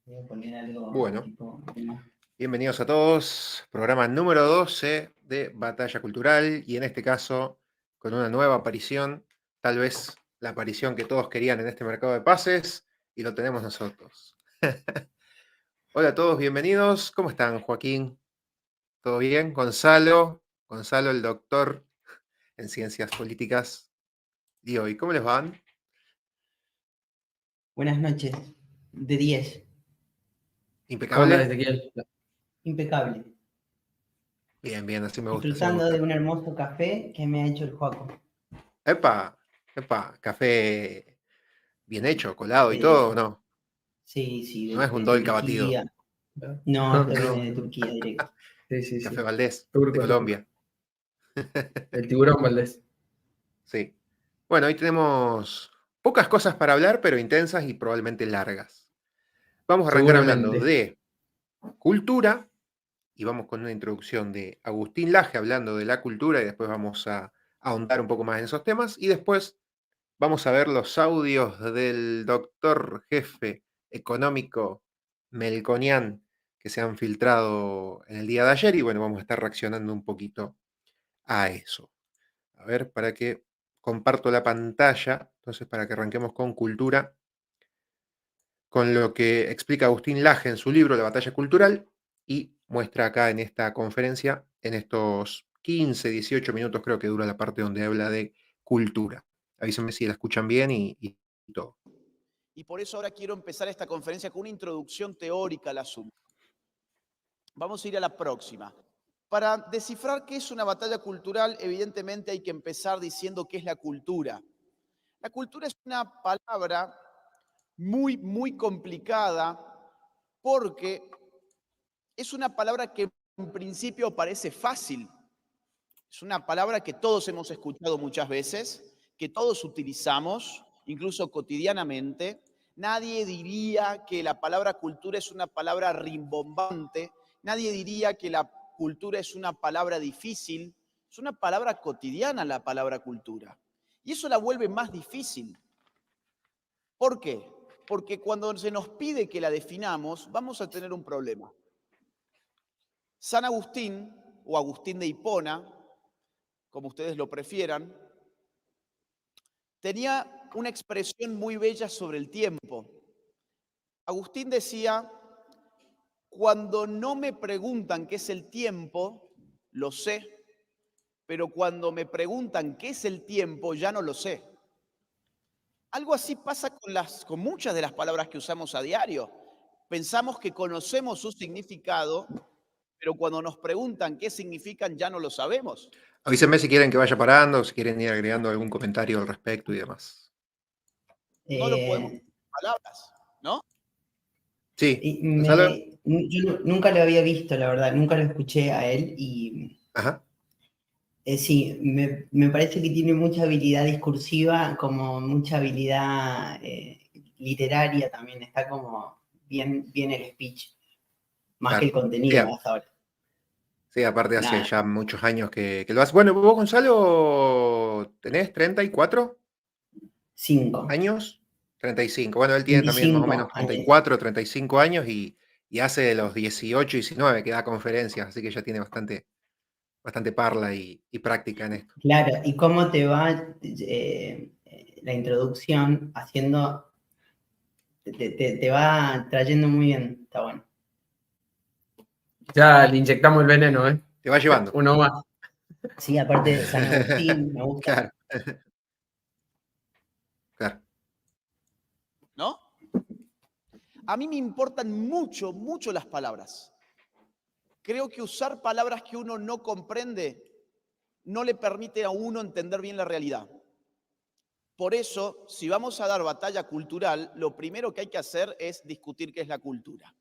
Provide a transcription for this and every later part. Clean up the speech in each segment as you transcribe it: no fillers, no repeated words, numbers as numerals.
Voy a poner algo Bueno, tipo... bienvenidos a todos. Programa número 12 de Batalla Cultural y en este caso con una nueva aparición, tal vez la aparición que todos querían en este mercado de pases y lo tenemos nosotros. Hola a todos, bienvenidos. ¿Cómo están, Joaquín? ¿Todo bien? Gonzalo, el doctor en Ciencias Políticas. Y hoy, ¿cómo les van? Buenas noches, de 10. ¿Cómo andás, ¿Impecable? Ezequiel? Impecable. Bien, bien, así me gusta, así me Disfrutando de gusta. un hermoso café que me ha hecho el Joaco. Epa, café bien hecho, colado y Eh, todo, ¿no? sí, No es un de dolca batido. Turquía. No, esto No, viene de Turquía directo. Sí. Café Valdés, de Turco, turco. Colombia. El tiburón Valdés. Sí. Bueno, hoy tenemos pocas cosas para hablar, pero intensas y probablemente largas. Vamos a arrancar hablando Seguramente. de cultura y vamos con una introducción de Agustín Laje hablando de la cultura y después vamos a ahondar un poco más en esos temas y después vamos a ver los audios del doctor jefe económico Melconian que se han filtrado en el día de ayer y bueno, vamos a estar reaccionando un poquito a eso. A ver, para que comparto la pantalla, entonces para que arranquemos con cultura, con lo que explica Agustín Laje en su libro La batalla cultural y muestra acá en esta conferencia, en estos 15, 18 minutos creo que dura la parte donde habla de cultura. Avísenme si la escuchan bien y todo. Y por eso ahora quiero empezar esta conferencia con una introducción teórica al asunto. Vamos a ir a la próxima. Para descifrar qué es una batalla cultural, evidentemente hay que empezar diciendo qué es la cultura. La cultura es una palabra muy complicada porque es una palabra que en principio parece fácil. Es una palabra que todos hemos escuchado muchas veces, que todos utilizamos, incluso cotidianamente. Nadie diría que la palabra cultura es una palabra rimbombante. Nadie diría que la cultura es una palabra difícil. Es una palabra cotidiana la palabra cultura. Y eso la vuelve más difícil. ¿Por qué? Porque cuando se nos pide que la definamos, vamos a tener un problema. San Agustín, o Agustín de Hipona, como ustedes lo prefieran, tenía una expresión muy bella sobre el tiempo. Agustín decía, cuando no me preguntan qué es el tiempo, lo sé, pero cuando me preguntan qué es el tiempo, ya no lo sé. Algo así pasa con muchas de las palabras que usamos a diario. Pensamos que conocemos su significado, pero cuando nos preguntan qué significan, ya no lo sabemos. Avísenme si quieren que vaya parando, si quieren ir agregando algún comentario al respecto y demás. No lo podemos decir en palabras, ¿no? Sí, Gonzalo. Yo nunca lo había visto, la verdad, nunca lo escuché a él y Ajá. sí, me parece que tiene mucha habilidad discursiva, como mucha habilidad literaria también, está como bien el speech, más que el Claro. contenido hasta ahora. Sí, aparte hace Nada, ya muchos años que lo hace. Bueno, vos, Gonzalo, ¿tenés 34 5, años? 35. Bueno, él tiene también más o 25 menos años. 34, 35 años y hace de los 18, 19 que da conferencias, así que ya tiene bastante parla y práctica en esto. Claro, ¿y cómo te va la introducción haciendo, te va trayendo muy bien, está bueno. Ya le inyectamos el veneno, ¿eh? Te va llevando. Uno más. Sí, aparte de San Agustín, me gusta. Claro. Claro. ¿No? A mí me importan mucho las palabras. Creo que usar palabras que uno no comprende no le permite a uno entender bien la realidad. Por eso, si vamos a dar batalla cultural, lo primero que hay que hacer es discutir qué es la cultura.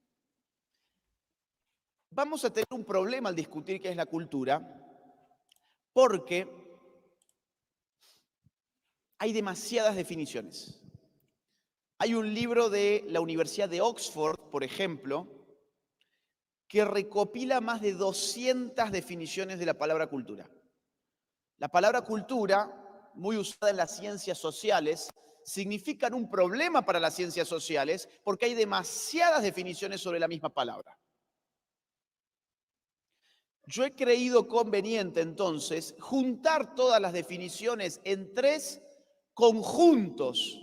Vamos a tener un problema al discutir qué es la cultura, porque hay demasiadas definiciones. Hay un libro de la Universidad de Oxford, por ejemplo, que recopila más de 200 definiciones de la palabra cultura. La palabra cultura, muy usada en las ciencias sociales, significan un problema para las ciencias sociales porque hay demasiadas definiciones sobre la misma palabra. Yo he creído conveniente entonces juntar todas las definiciones en 3 conjuntos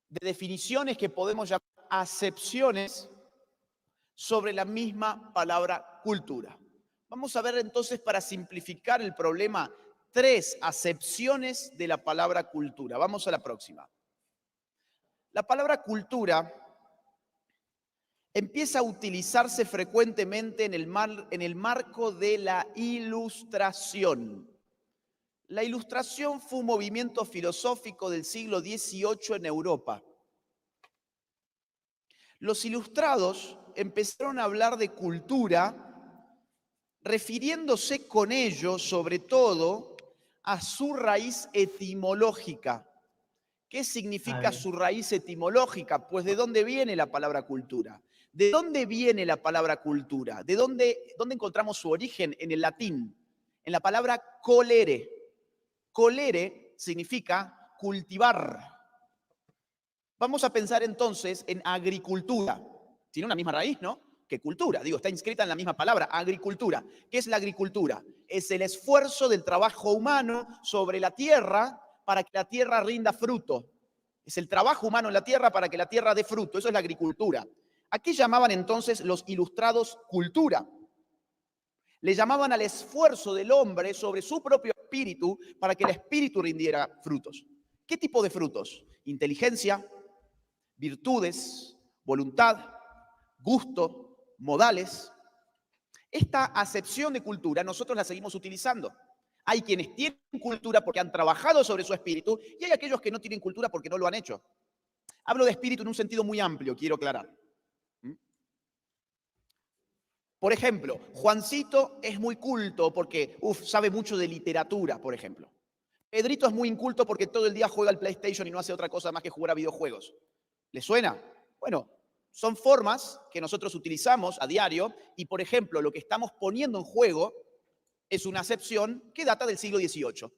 de definiciones que podemos llamar acepciones sobre la misma palabra cultura. Vamos a ver entonces, para simplificar el problema, 3 acepciones de la palabra cultura. Vamos a la próxima. La palabra cultura empieza a utilizarse frecuentemente en el marco de la Ilustración. La Ilustración fue un movimiento filosófico del siglo XVIII en Europa. Los ilustrados empezaron a hablar de cultura refiriéndose con ello, sobre todo, a su raíz etimológica. ¿Qué significa su raíz etimológica? Pues ¿de dónde viene la palabra cultura? ¿De dónde viene la palabra cultura? ¿De dónde encontramos su origen? En el latín, en la palabra colere. Colere significa cultivar. Vamos a pensar entonces en agricultura. Tiene una misma raíz, ¿no? Que cultura. Digo, está inscrita en la misma palabra, agricultura. ¿Qué es la agricultura? Es el esfuerzo del trabajo humano sobre la tierra para que la tierra rinda fruto. Es el trabajo humano en la tierra para que la tierra dé fruto. Eso es la agricultura. ¿A qué llamaban entonces los ilustrados cultura? Le llamaban al esfuerzo del hombre sobre su propio espíritu para que el espíritu rindiera frutos. ¿Qué tipo de frutos? Inteligencia, virtudes, voluntad, gusto, modales. Esta acepción de cultura nosotros la seguimos utilizando. Hay quienes tienen cultura porque han trabajado sobre su espíritu y hay aquellos que no tienen cultura porque no lo han hecho. Hablo de espíritu en un sentido muy amplio, quiero aclarar. Por ejemplo, Juancito es muy culto porque sabe mucho de literatura, por ejemplo. Pedrito es muy inculto porque todo el día juega al PlayStation y no hace otra cosa más que jugar a videojuegos. ¿Le suena? Bueno, son formas que nosotros utilizamos a diario y, por ejemplo, lo que estamos poniendo en juego es una acepción que data del siglo XVIII.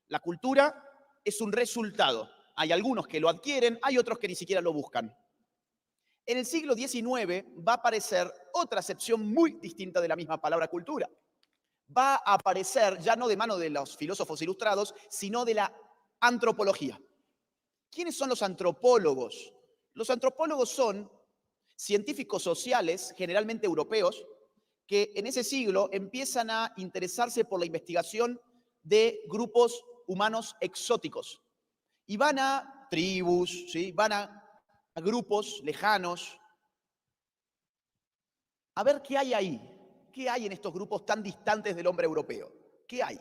La cultura es un resultado. Hay algunos que lo adquieren, hay otros que ni siquiera lo buscan. En el siglo XIX va a aparecer otra acepción muy distinta de la misma palabra cultura. Va a aparecer ya no de mano de los filósofos ilustrados, sino de la antropología. ¿Quiénes son los antropólogos? Los antropólogos son científicos sociales, generalmente europeos, que en ese siglo empiezan a interesarse por la investigación de grupos humanos exóticos. Y van a tribus, ¿sí? Van a grupos lejanos, a ver qué hay ahí, qué hay en estos grupos tan distantes del hombre europeo, qué hay.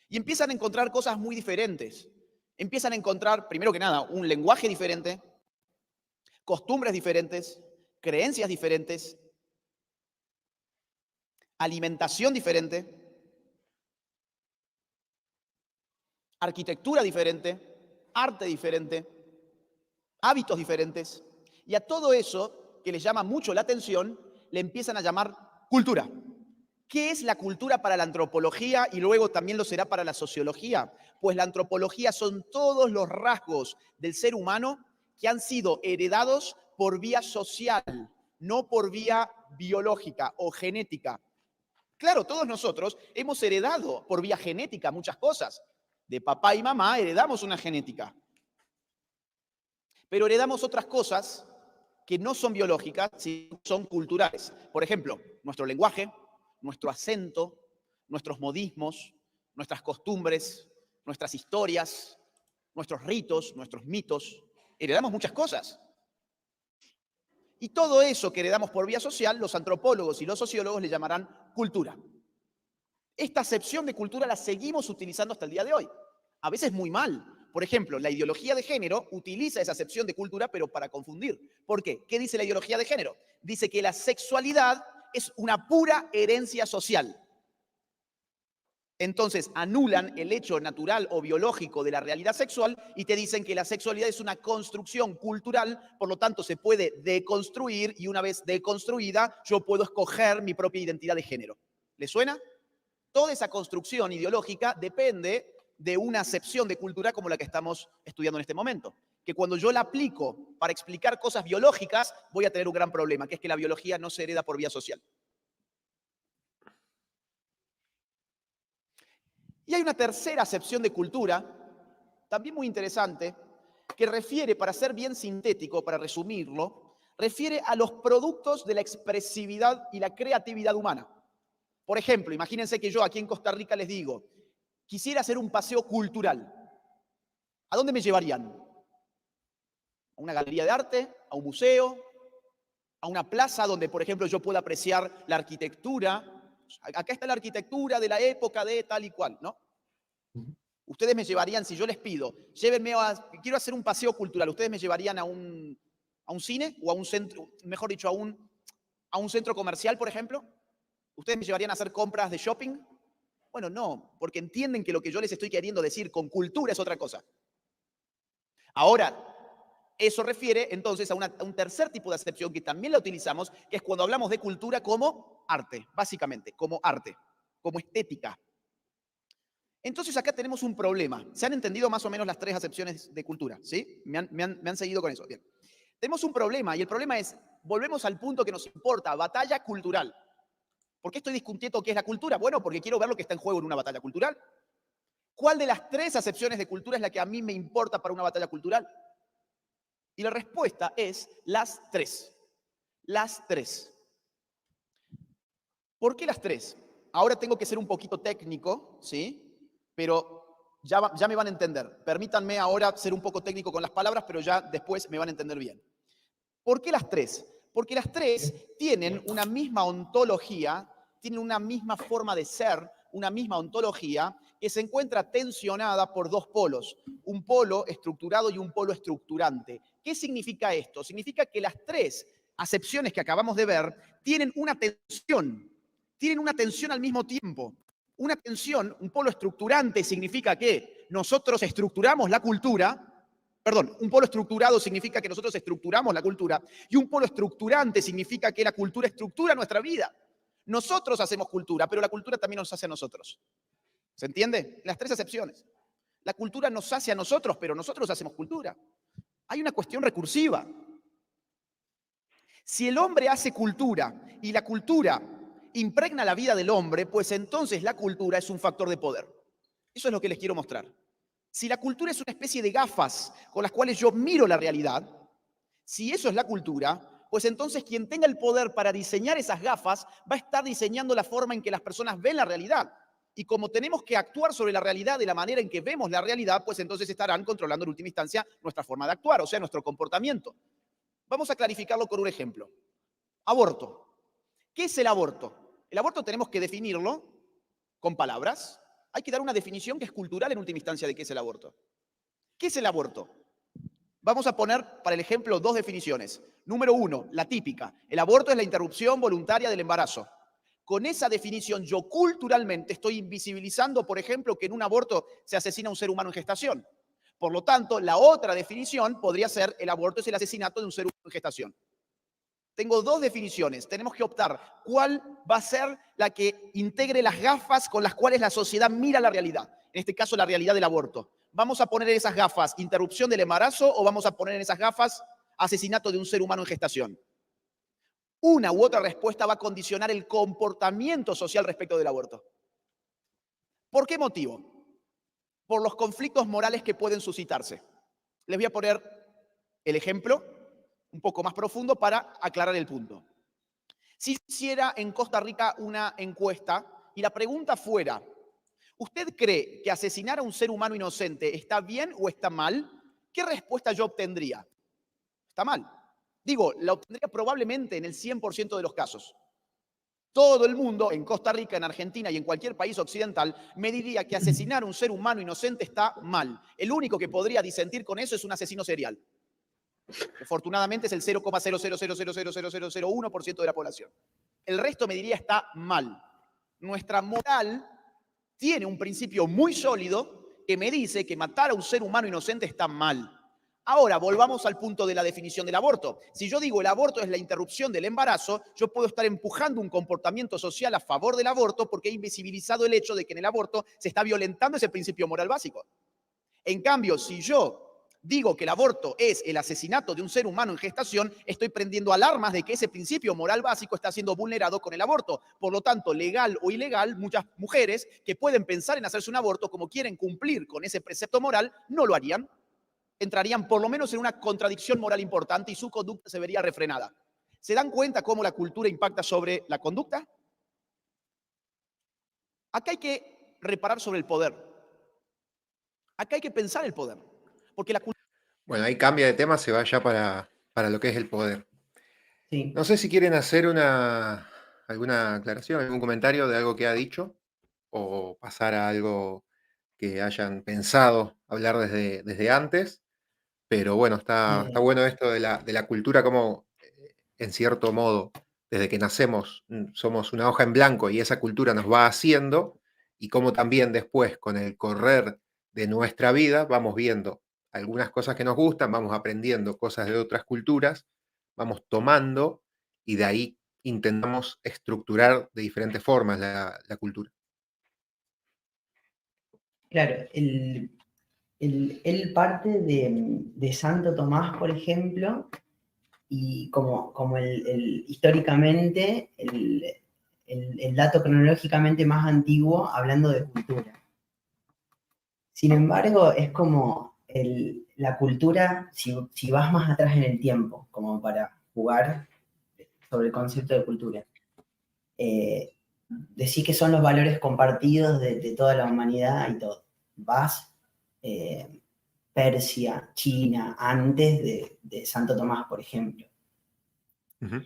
Y empiezan a encontrar cosas muy diferentes. Empiezan a encontrar, primero que nada, un lenguaje diferente, costumbres diferentes, creencias diferentes, alimentación diferente, arquitectura diferente, arte diferente, hábitos diferentes, y a todo eso que les llama mucho la atención, le empiezan a llamar cultura. ¿Qué es la cultura para la antropología y luego también lo será para la sociología? Pues la antropología son todos los rasgos del ser humano que han sido heredados por vía social, no por vía biológica o genética. Claro, todos nosotros hemos heredado por vía genética muchas cosas. De papá y mamá heredamos una genética. Pero heredamos otras cosas que no son biológicas, sino son culturales. Por ejemplo, nuestro lenguaje, nuestro acento, nuestros modismos, nuestras costumbres, nuestras historias, nuestros ritos, nuestros mitos. Heredamos muchas cosas. Y todo eso que heredamos por vía social, los antropólogos y los sociólogos le llamarán cultura. Esta acepción de cultura la seguimos utilizando hasta el día de hoy. A veces muy mal. Por ejemplo, la ideología de género utiliza esa acepción de cultura, pero para confundir. ¿Por qué? ¿Qué dice la ideología de género? Dice que la sexualidad es una pura herencia social. Entonces anulan el hecho natural o biológico de la realidad sexual y te dicen que la sexualidad es una construcción cultural, por lo tanto se puede deconstruir y una vez deconstruida yo puedo escoger mi propia identidad de género. ¿Le suena? Toda esa construcción ideológica depende de una acepción de cultura como la que estamos estudiando en este momento. que cuando yo la aplico para explicar cosas biológicas, voy a tener un gran problema, que es que la biología no se hereda por vía social. Y hay una tercera acepción de cultura, también muy interesante, que refiere, para ser bien sintético, para resumirlo, refiere a los productos de la expresividad y la creatividad humana. Por ejemplo, imagínense que yo aquí en Costa Rica les digo, quisiera hacer un paseo cultural. ¿A dónde me llevarían? ¿A una galería de arte? ¿A un museo? ¿A una plaza donde, por ejemplo, yo pueda apreciar la arquitectura? Acá está la arquitectura de la época de tal y cual, ¿no? Ustedes me llevarían, si yo les pido, llévenme quiero hacer un paseo cultural, ¿ustedes me llevarían a un cine o a un centro, mejor dicho, a un centro comercial, por ejemplo? ¿Ustedes me llevarían a hacer compras de shopping? Bueno, no, porque entienden que lo que yo les estoy queriendo decir con cultura es otra cosa. Ahora, eso refiere entonces a un tercer tipo de acepción que también la utilizamos, que es cuando hablamos de cultura como arte, básicamente, como arte, como estética. Entonces acá tenemos un problema. ¿Se han entendido más o menos las tres acepciones de cultura? ¿Sí? ¿Me han seguido con eso? Bien. Tenemos un problema y el problema es, volvemos al punto que nos importa, batalla cultural. ¿Por qué estoy discutiendo qué es la cultura? Bueno, porque quiero ver lo que está en juego en una batalla cultural. ¿Cuál de las tres acepciones de cultura es la que a mí me importa para una batalla cultural? Y la respuesta es las tres. Las tres. ¿Por qué las tres? Ahora tengo que ser un poquito técnico, ¿sí? Pero ya me van a entender. Permítanme ahora ser un poco técnico con las palabras, pero ya después me van a entender bien. ¿Por qué las tres? Porque las tres tienen una misma ontología, tienen una misma forma de ser, una misma ontología que se encuentra tensionada por dos polos, un polo estructurado y un polo estructurante. ¿Qué significa esto? Significa que las tres acepciones que acabamos de ver tienen una tensión al mismo tiempo. Una tensión, un polo estructurante significa que nosotros estructuramos la cultura, perdón, un polo estructurado significa que nosotros estructuramos la cultura y un polo estructurante significa que la cultura estructura nuestra vida. Nosotros hacemos cultura, pero la cultura también nos hace a nosotros. ¿Se entiende? Las tres acepciones. La cultura nos hace a nosotros, pero nosotros hacemos cultura. Hay una cuestión recursiva. Si el hombre hace cultura y la cultura impregna la vida del hombre, pues entonces la cultura es un factor de poder. Eso es lo que les quiero mostrar. Si la cultura es una especie de gafas con las cuales yo miro la realidad, si eso es la cultura, pues entonces quien tenga el poder para diseñar esas gafas va a estar diseñando la forma en que las personas ven la realidad. Y como tenemos que actuar sobre la realidad de la manera en que vemos la realidad, pues entonces estarán controlando en última instancia nuestra forma de actuar, o sea, nuestro comportamiento. Vamos a clarificarlo con un ejemplo. Aborto. ¿Qué es el aborto? El aborto tenemos que definirlo con palabras. Hay que dar una definición que es cultural en última instancia de qué es el aborto. ¿Qué es el aborto? Vamos a poner para el ejemplo dos definiciones. Número uno, la típica. El aborto es la interrupción voluntaria del embarazo. Con esa definición yo culturalmente estoy invisibilizando, por ejemplo, que en un aborto se asesina a un ser humano en gestación. Por lo tanto, la otra definición podría ser el aborto es el asesinato de un ser humano en gestación. Tengo dos definiciones. Tenemos que optar cuál va a ser la que integre las gafas con las cuales la sociedad mira la realidad. En este caso, la realidad del aborto. ¿Vamos a poner en esas gafas interrupción del embarazo o vamos a poner en esas gafas asesinato de un ser humano en gestación? Una u otra respuesta va a condicionar el comportamiento social respecto del aborto. ¿Por qué motivo? Por los conflictos morales que pueden suscitarse. Les voy a poner el ejemplo un poco más profundo para aclarar el punto. Si hiciera en Costa Rica una encuesta y la pregunta fuera, ¿usted cree que asesinar a un ser humano inocente está bien o está mal? ¿Qué respuesta yo obtendría? Está mal. Digo, la obtendría probablemente en el 100% de los casos. Todo el mundo, en Costa Rica, en Argentina y en cualquier país occidental, me diría que asesinar a un ser humano inocente está mal. El único que podría disentir con eso es un asesino serial. Afortunadamente es el 0,000000001% de la población. El resto me diría está mal. Nuestra moral tiene un principio muy sólido que me dice que matar a un ser humano inocente está mal. Ahora, volvamos al punto de la definición del aborto. Si yo digo el aborto es la interrupción del embarazo, yo puedo estar empujando un comportamiento social a favor del aborto porque he invisibilizado el hecho de que en el aborto se está violentando ese principio moral básico. En cambio, si yo digo que el aborto es el asesinato de un ser humano en gestación, estoy prendiendo alarmas de que ese principio moral básico está siendo vulnerado con el aborto. Por lo tanto, legal o ilegal, muchas mujeres que pueden pensar en hacerse un aborto, como quieren cumplir con ese precepto moral, no lo harían. Entrarían por lo menos en una contradicción moral importante y su conducta se vería refrenada. ¿Se dan cuenta cómo la cultura impacta sobre la conducta? Acá hay que reparar sobre el poder. Acá hay que pensar el poder. Porque la cultura... Bueno, ahí cambia de tema, se va ya para lo que es el poder. Sí. No sé si quieren hacer alguna aclaración, algún comentario de algo que ha dicho, o pasar a algo que hayan pensado hablar desde antes, pero bueno, está bueno esto de la cultura como, en cierto modo, desde que nacemos somos una hoja en blanco y esa cultura nos va haciendo, y cómo también después, con el correr de nuestra vida, vamos viendo algunas cosas que nos gustan, vamos aprendiendo cosas de otras culturas, vamos tomando y de ahí intentamos estructurar de diferentes formas la cultura. Claro, él parte de Santo Tomás, por ejemplo, y como históricamente el dato cronológicamente más antiguo hablando de cultura. Sin embargo, es como la cultura, si vas más atrás en el tiempo, como para jugar sobre el concepto de cultura, decís que son los valores compartidos de toda la humanidad y todo. Vas Persia, China, antes de Santo Tomás, por ejemplo. Uh-huh.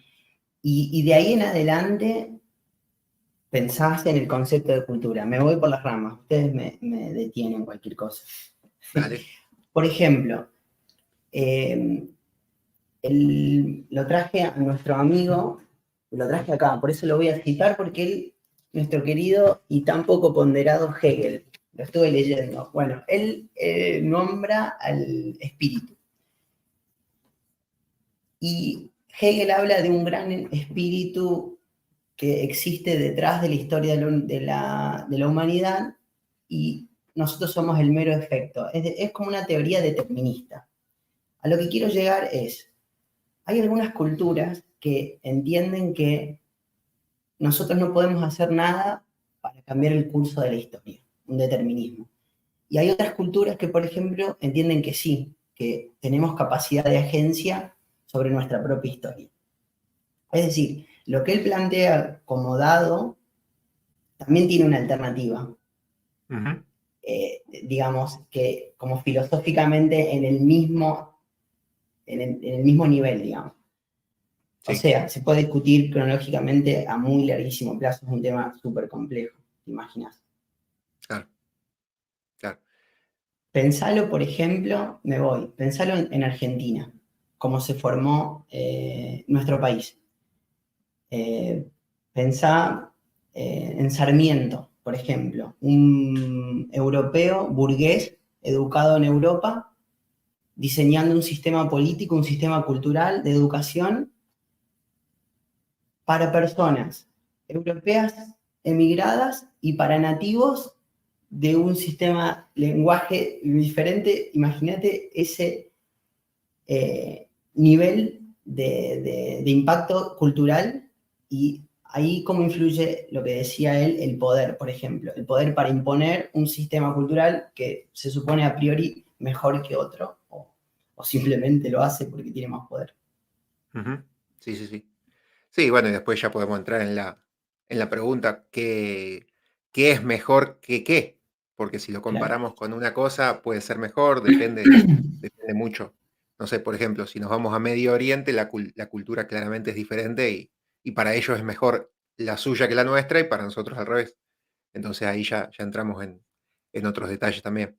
Y de ahí en adelante pensás en el concepto de cultura. Me voy por las ramas, ustedes me detienen cualquier cosa. Dale. Por ejemplo, lo traje a nuestro amigo, lo traje acá, por eso lo voy a citar, porque él, nuestro querido y tan poco ponderado Hegel, lo estuve leyendo. Bueno, él nombra al espíritu. Y Hegel habla de un gran espíritu que existe detrás de la historia de la humanidad y nosotros somos el mero efecto. Es como una teoría determinista. A lo que quiero llegar es, hay algunas culturas que entienden que nosotros no podemos hacer nada para cambiar el curso de la historia, un determinismo. Y hay otras culturas que, por ejemplo, entienden que sí, que tenemos capacidad de agencia sobre nuestra propia historia. Es decir, lo que él plantea como dado también tiene una alternativa. Uh-huh. Digamos que como filosóficamente en el mismo nivel, digamos. Sí. O sea, se puede discutir cronológicamente a muy larguísimo plazo, es un tema súper complejo, ¿te imaginas? Claro. Pensalo, por ejemplo, pensalo en Argentina, cómo se formó nuestro país. Pensá en Sarmiento, por ejemplo, un europeo burgués educado en Europa, diseñando un sistema político, un sistema cultural de educación para personas europeas emigradas y para nativos de un sistema lenguaje diferente. Imagínate ese nivel de impacto cultural y ahí cómo influye lo que decía él, el poder, por ejemplo. El poder para imponer un sistema cultural que se supone a priori mejor que otro o simplemente lo hace porque tiene más poder. Uh-huh. Sí. Sí, bueno, y después ya podemos entrar en la pregunta, ¿qué es mejor que qué? Porque si lo comparamos con una cosa, puede ser mejor, depende mucho. No sé, por ejemplo, si nos vamos a Medio Oriente, la cultura claramente es diferente y para ellos es mejor la suya que la nuestra y para nosotros al revés. Entonces ahí ya entramos en otros detalles también.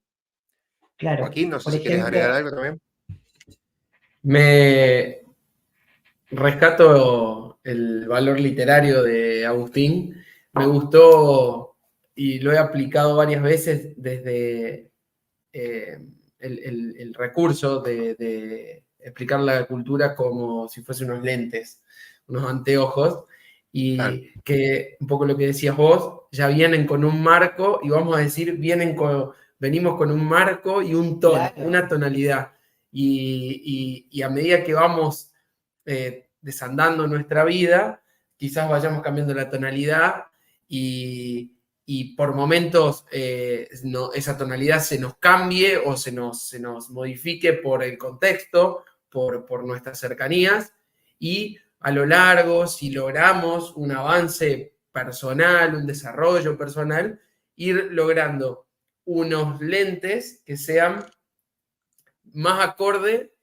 Claro. Joaquín, no sé por si quieres ejemplo, agregar algo también. Me rescato el valor literario de Agustín. Me gustó y lo he aplicado varias veces desde el recurso de explicar la cultura como si fuese unos lentes, unos anteojos, y Claro. que un poco lo que decías vos, ya vienen con un marco y vamos a decir, venimos con un marco y un tono, claro, una tonalidad. y a medida que vamos desandando nuestra vida, quizás vayamos cambiando la tonalidad y por momentos esa tonalidad se nos cambie o se nos modifique por el contexto, por nuestras cercanías, y a lo largo, si logramos un avance personal, un desarrollo personal, ir logrando unos lentes que sean más acorde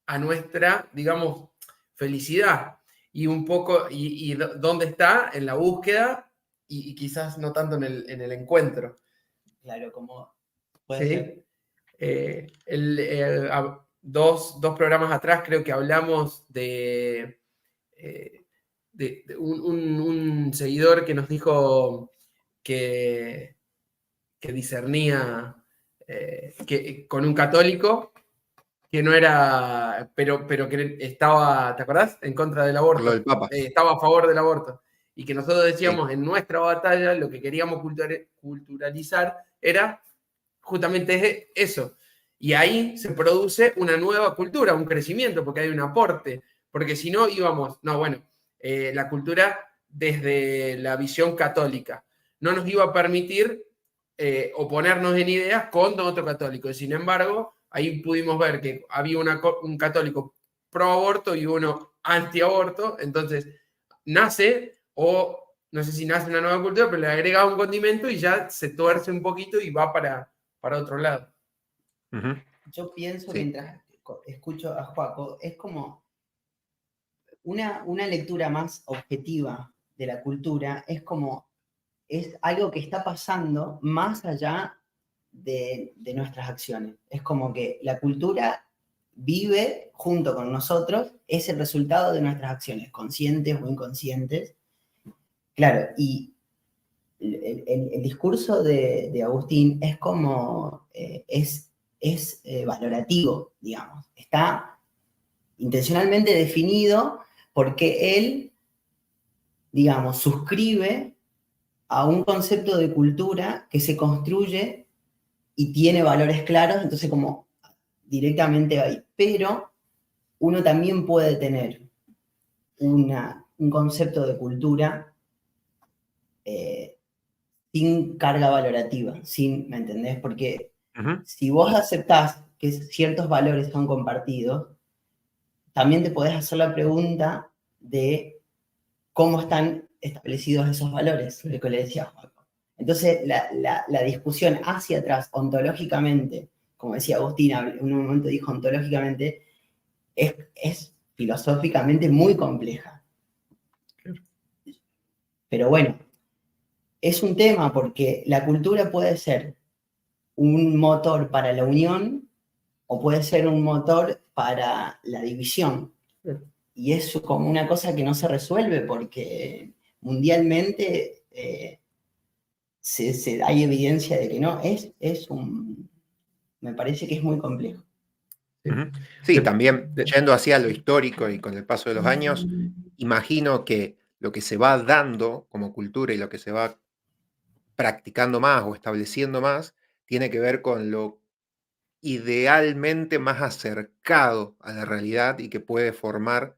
a nuestra, digamos, felicidad. Y un poco, y dónde está en la búsqueda y quizás no tanto en el encuentro. Claro, como puede ¿Sí? ser. Dos programas atrás creo que hablamos de un seguidor que nos dijo que discernía con un católico que no era, pero que estaba, ¿te acordás? En contra del Por lo aborto. del Papa. Estaba a favor del aborto. Y que nosotros decíamos Sí. en nuestra batalla lo que queríamos culturalizar era justamente eso. Y ahí se produce una nueva cultura, un crecimiento, porque hay un aporte. Porque si no íbamos, no, bueno, la cultura desde la visión católica no nos iba a permitir oponernos en ideas con otro católico. Y sin embargo, ahí pudimos ver que había un católico pro aborto y uno anti aborto. Entonces, nace, o no sé si nace una nueva cultura, pero le agrega un condimento y ya se tuerce un poquito y va para otro lado. Ujú. Yo pienso, Sí. mientras escucho a Joaco, es como una lectura más objetiva de la cultura, es algo que está pasando más allá de nuestras acciones. Es como que la cultura vive junto con nosotros, es el resultado de nuestras acciones, conscientes o inconscientes. Claro, y el discurso de Agustín es como, es valorativo, digamos. Está intencionalmente definido porque él, digamos, suscribe a un concepto de cultura que se construye y tiene valores claros, entonces como directamente ahí. Pero uno también puede tener un concepto de cultura sin carga valorativa, ¿me entendés? Porque Ujú. si vos aceptás que ciertos valores son compartidos, también te podés hacer la pregunta de cómo están establecidos esos valores, lo que le decía Joaco. Entonces, la discusión hacia atrás, ontológicamente, como decía Agustín, en un momento dijo ontológicamente, es filosóficamente muy compleja. Pero bueno, es un tema porque la cultura puede ser un motor para la unión o puede ser un motor para la división. Y es como una cosa que no se resuelve porque mundialmente hay evidencia de que no. Me parece que es muy complejo. Ujú. Sí, también yendo hacia lo histórico y con el paso de los años, imagino que lo que se va dando como cultura y lo que se va practicando más o estableciendo más, tiene que ver con lo idealmente más acercado a la realidad y que puede formar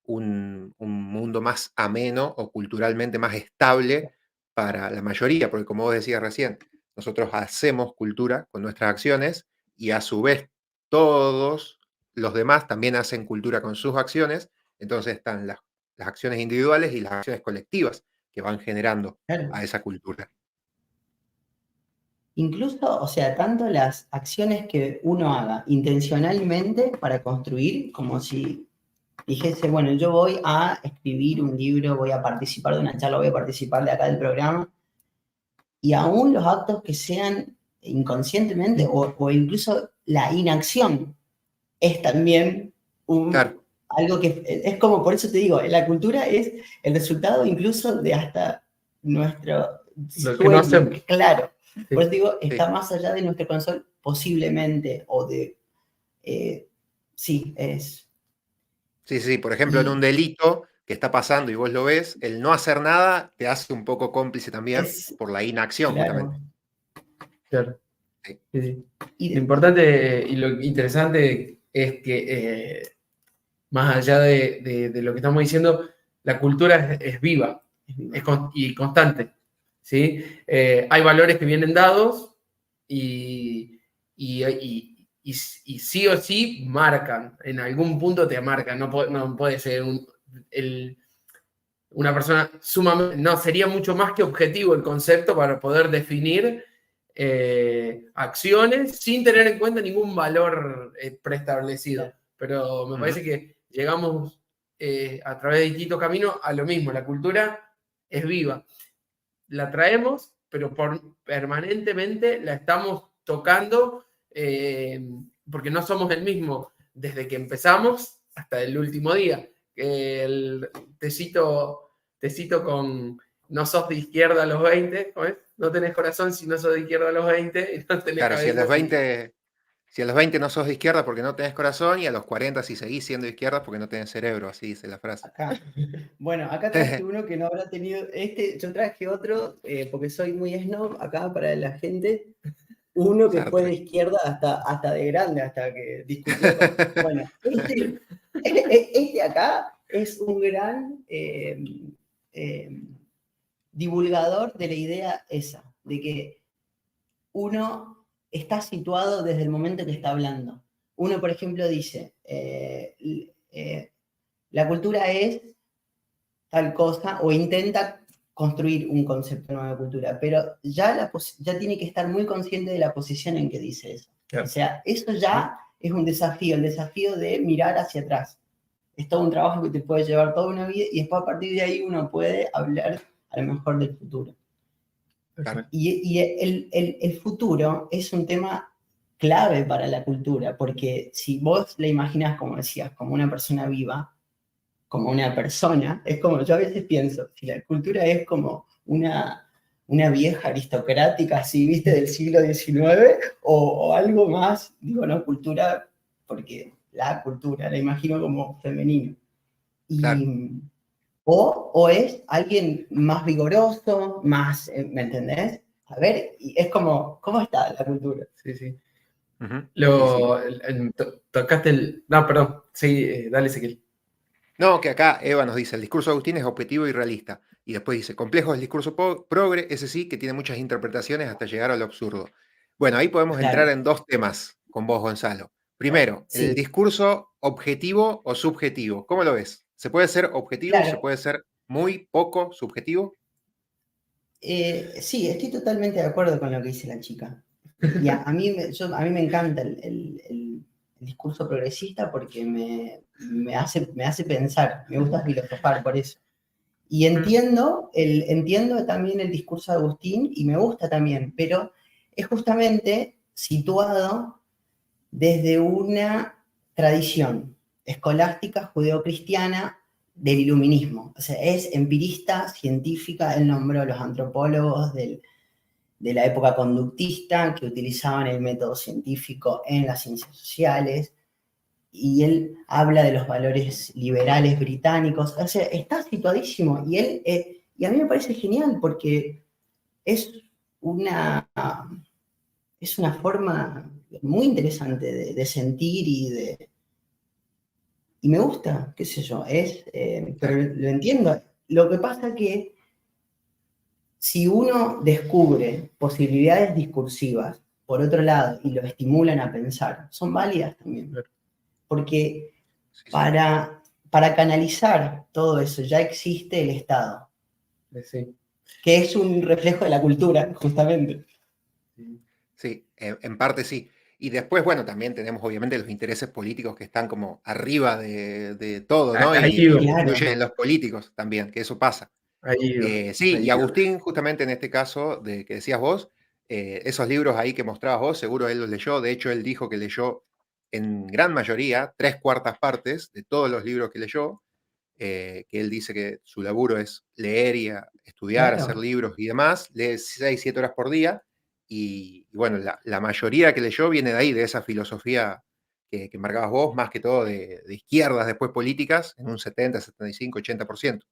un mundo más ameno o culturalmente más estable para la mayoría, porque como vos decías recién, nosotros hacemos cultura con nuestras acciones y a su vez todos los demás también hacen cultura con sus acciones, entonces están las acciones individuales y las acciones colectivas que van generando Claro. a esa cultura. Incluso, o sea, tanto las acciones que uno haga intencionalmente para construir, como si dijese, bueno, yo voy a escribir un libro, voy a participar de una charla, voy a participar de acá del programa, y aún los actos que sean inconscientemente o incluso la inacción es también Claro. algo que es como, por eso te digo, la cultura es el resultado incluso de hasta nuestro Lo que no hacemos. Claro. Sí. Por eso digo, está Sí. más allá de nuestro control posiblemente, o de... sí, es... Sí, por ejemplo, en un delito que está pasando y vos lo ves, el no hacer nada te hace un poco cómplice también por la inacción, Claro. justamente. Claro. Sí. Sí, sí. Y Lo importante y lo interesante es que, más allá de lo que estamos diciendo, la cultura es viva y constante, ¿sí? Hay valores que vienen dados y sí o sí marcan, en algún punto te marcan, no puede ser una persona sumamente, no, sería mucho más que objetivo el concepto para poder definir acciones sin tener en cuenta ningún valor preestablecido. Claro. Pero me parece que llegamos a través de distintos caminos a lo mismo. La cultura es viva. La traemos, pero permanentemente la estamos tocando porque no somos el mismo desde que empezamos hasta el último día. Te cito con no sos de izquierda a los 20, ¿cómo es? No tenés corazón si no sos de izquierda a los 20 y no tenés Claro, si a cabeza los 20 no sos de izquierda porque no tenés corazón, y a los 40 si seguís siendo de izquierda porque no tenés cerebro, así dice la frase. acá. Bueno, acá traje uno que no habrá tenido. Yo traje otro, porque soy muy snob acá para la gente. Uno que fue de Sartre. izquierda hasta de grande, hasta que discutió con. Bueno, este acá es un gran divulgador de la idea esa, de que uno está situado desde el momento que está hablando. Uno, por ejemplo, dice, la cultura es tal cosa, o intenta construir un concepto nuevo de cultura, pero ya tiene que estar muy consciente de la posición en que dice eso. Claro. O sea, eso ya es un desafío, el desafío de mirar hacia atrás. Es todo un trabajo que te puede llevar toda una vida y después a partir de ahí uno puede hablar a lo mejor del futuro. Claro. Y el futuro es un tema clave para la cultura, porque si vos la imaginás, como decías, como una persona viva, como una persona, es como, yo a veces pienso, si la cultura es como una vieja aristocrática, así, viste, del siglo XIX, o algo más, digo, no, cultura, porque la cultura la imagino como femenino. Y, Claro. o es alguien más vigoroso, más, ¿me entendés? A ver, y es como, ¿cómo está la cultura? Sí, sí. Sí. Tocaste el. No, perdón. Sí, dale, Ezequiel. No, que acá Eva nos dice, el discurso de Agustín es objetivo y realista. Y después dice, complejo es el discurso progre, ese sí, que tiene muchas interpretaciones hasta llegar a lo absurdo. Bueno, ahí podemos entrar Claro. en dos temas con vos, Gonzalo. Primero, Sí. el discurso objetivo o subjetivo. ¿Cómo lo ves? ¿Se puede ser objetivo? Claro. ¿Se puede ser muy poco subjetivo? Sí, estoy totalmente de acuerdo con lo que dice la chica. Y a mí me encanta el discurso progresista porque me hace pensar, me gusta filosofar por eso. Y entiendo también el discurso de Agustín y me gusta también, pero es justamente situado desde una tradición escolástica judeocristiana del iluminismo. O sea, es empirista, científica, él nombró a los antropólogos de la época conductista que utilizaban el método científico en las ciencias sociales, y él habla de los valores liberales británicos. O sea, está situadísimo, y a mí me parece genial porque es una, es una forma muy interesante de sentir y me gusta, qué sé yo, pero lo entiendo. Lo que pasa que si uno descubre posibilidades discursivas, por otro lado, y lo estimulan a pensar, son válidas también. Porque Sí. para canalizar todo eso ya existe el Estado, Sí. que es un reflejo de la cultura, justamente. Sí, en parte sí. Y después, bueno, también tenemos obviamente los intereses políticos que están como arriba de todo, ¿no? Ahí Y iba. influyen en los políticos también, que eso pasa. Ahí iba. Sí, Ahí y iba. Agustín, justamente en este caso de que decías vos, esos libros ahí que mostrabas vos, seguro él los leyó. De hecho, él dijo que leyó en gran mayoría, 3/4 partes de todos los libros que leyó, que él dice que su laburo es leer y estudiar, Claro. hacer libros y demás, lee 6, 7 horas por día, y bueno, la mayoría que leyó viene de ahí, de esa filosofía que marcabas vos, más que todo de izquierdas, después políticas, en un 70, 75, 80%.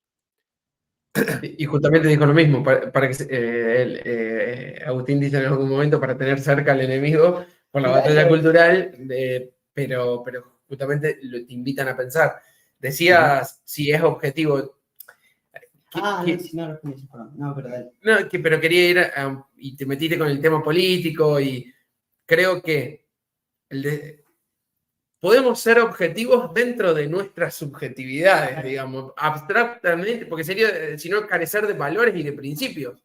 Y justamente dijo lo mismo, para que Agustín dice en algún momento, para tener cerca al enemigo por la batalla cultural, pero justamente te invitan a pensar. Decías si es objetivo. No, perdón. No, pero quería ir y te metiste con el tema político y creo que podemos ser objetivos dentro de nuestras subjetividades, digamos, abstractamente, porque sería, si no, carecer de valores y de principios.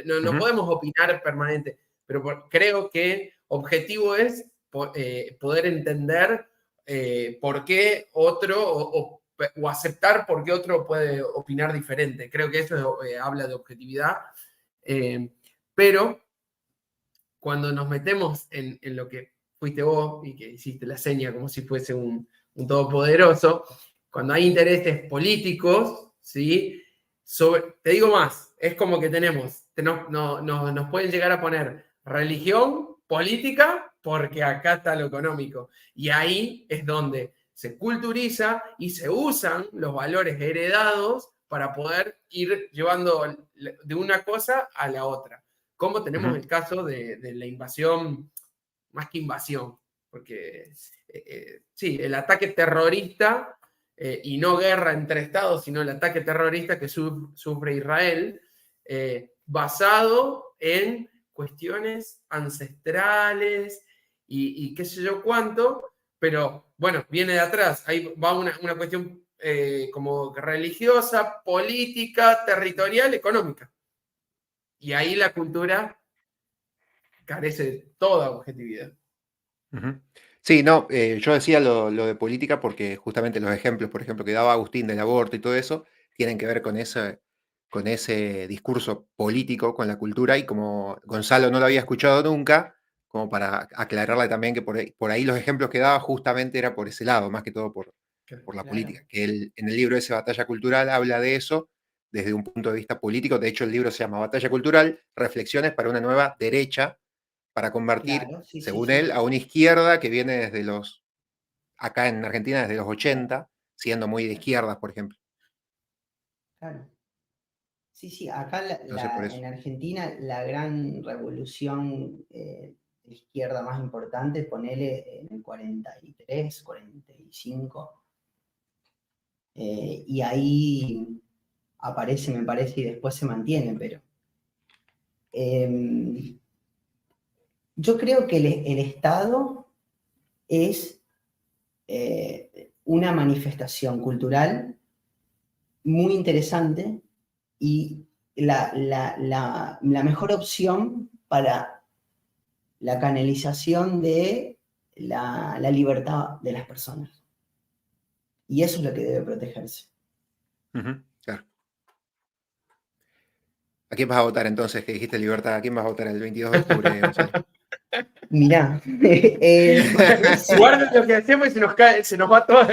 No podemos opinar permanente, pero creo que objetivo es poder entender por qué otro o aceptar por qué otro puede opinar diferente. Creo que eso habla de objetividad, pero cuando nos metemos en lo que fuiste vos y que hiciste la seña como si fuese un todopoderoso, cuando hay intereses políticos, ¿sí? Te digo más, es como que nos pueden llegar a poner religión, política, porque acá está lo económico. Y ahí es donde se culturiza y se usan los valores heredados para poder ir llevando de una cosa a la otra. Como tenemos el caso de la invasión, más que invasión, porque sí, el ataque terrorista, y no guerra entre estados, sino el ataque terrorista que sufre Israel, basado en cuestiones ancestrales y qué sé yo cuánto, pero bueno, viene de atrás, ahí va una cuestión como religiosa, política, territorial, económica. Y ahí la cultura carece de toda objetividad. Sí, no, yo decía lo de política porque justamente los ejemplos, por ejemplo, que daba Agustín del aborto y todo eso, tienen que ver con ese discurso político, con la cultura, y como Gonzalo no lo había escuchado nunca, como para aclararle también que por ahí los ejemplos que daba justamente era por ese lado, más que todo por la política, que él en el libro ese Batalla Cultural habla de eso desde un punto de vista político. De hecho, el libro se llama Batalla Cultural, Reflexiones para una nueva derecha, para convertir, según él, a una izquierda que viene acá en Argentina desde los 80, siendo muy de izquierdas, por ejemplo. Claro. Sí, acá Entonces, en Argentina la gran revolución de izquierda más importante, ponele en el 43, 45, y ahí aparece, me parece, y después se mantiene, pero yo creo que el Estado es una manifestación cultural muy interesante y la mejor opción para la canalización de la libertad de las personas. Y eso es lo que debe protegerse. Claro. ¿A quién vas a votar entonces, que dijiste libertad? ¿A quién vas a votar el 22 de octubre, Gonzalo? Mirá. Guarden lo que hacemos y se nos va todo lo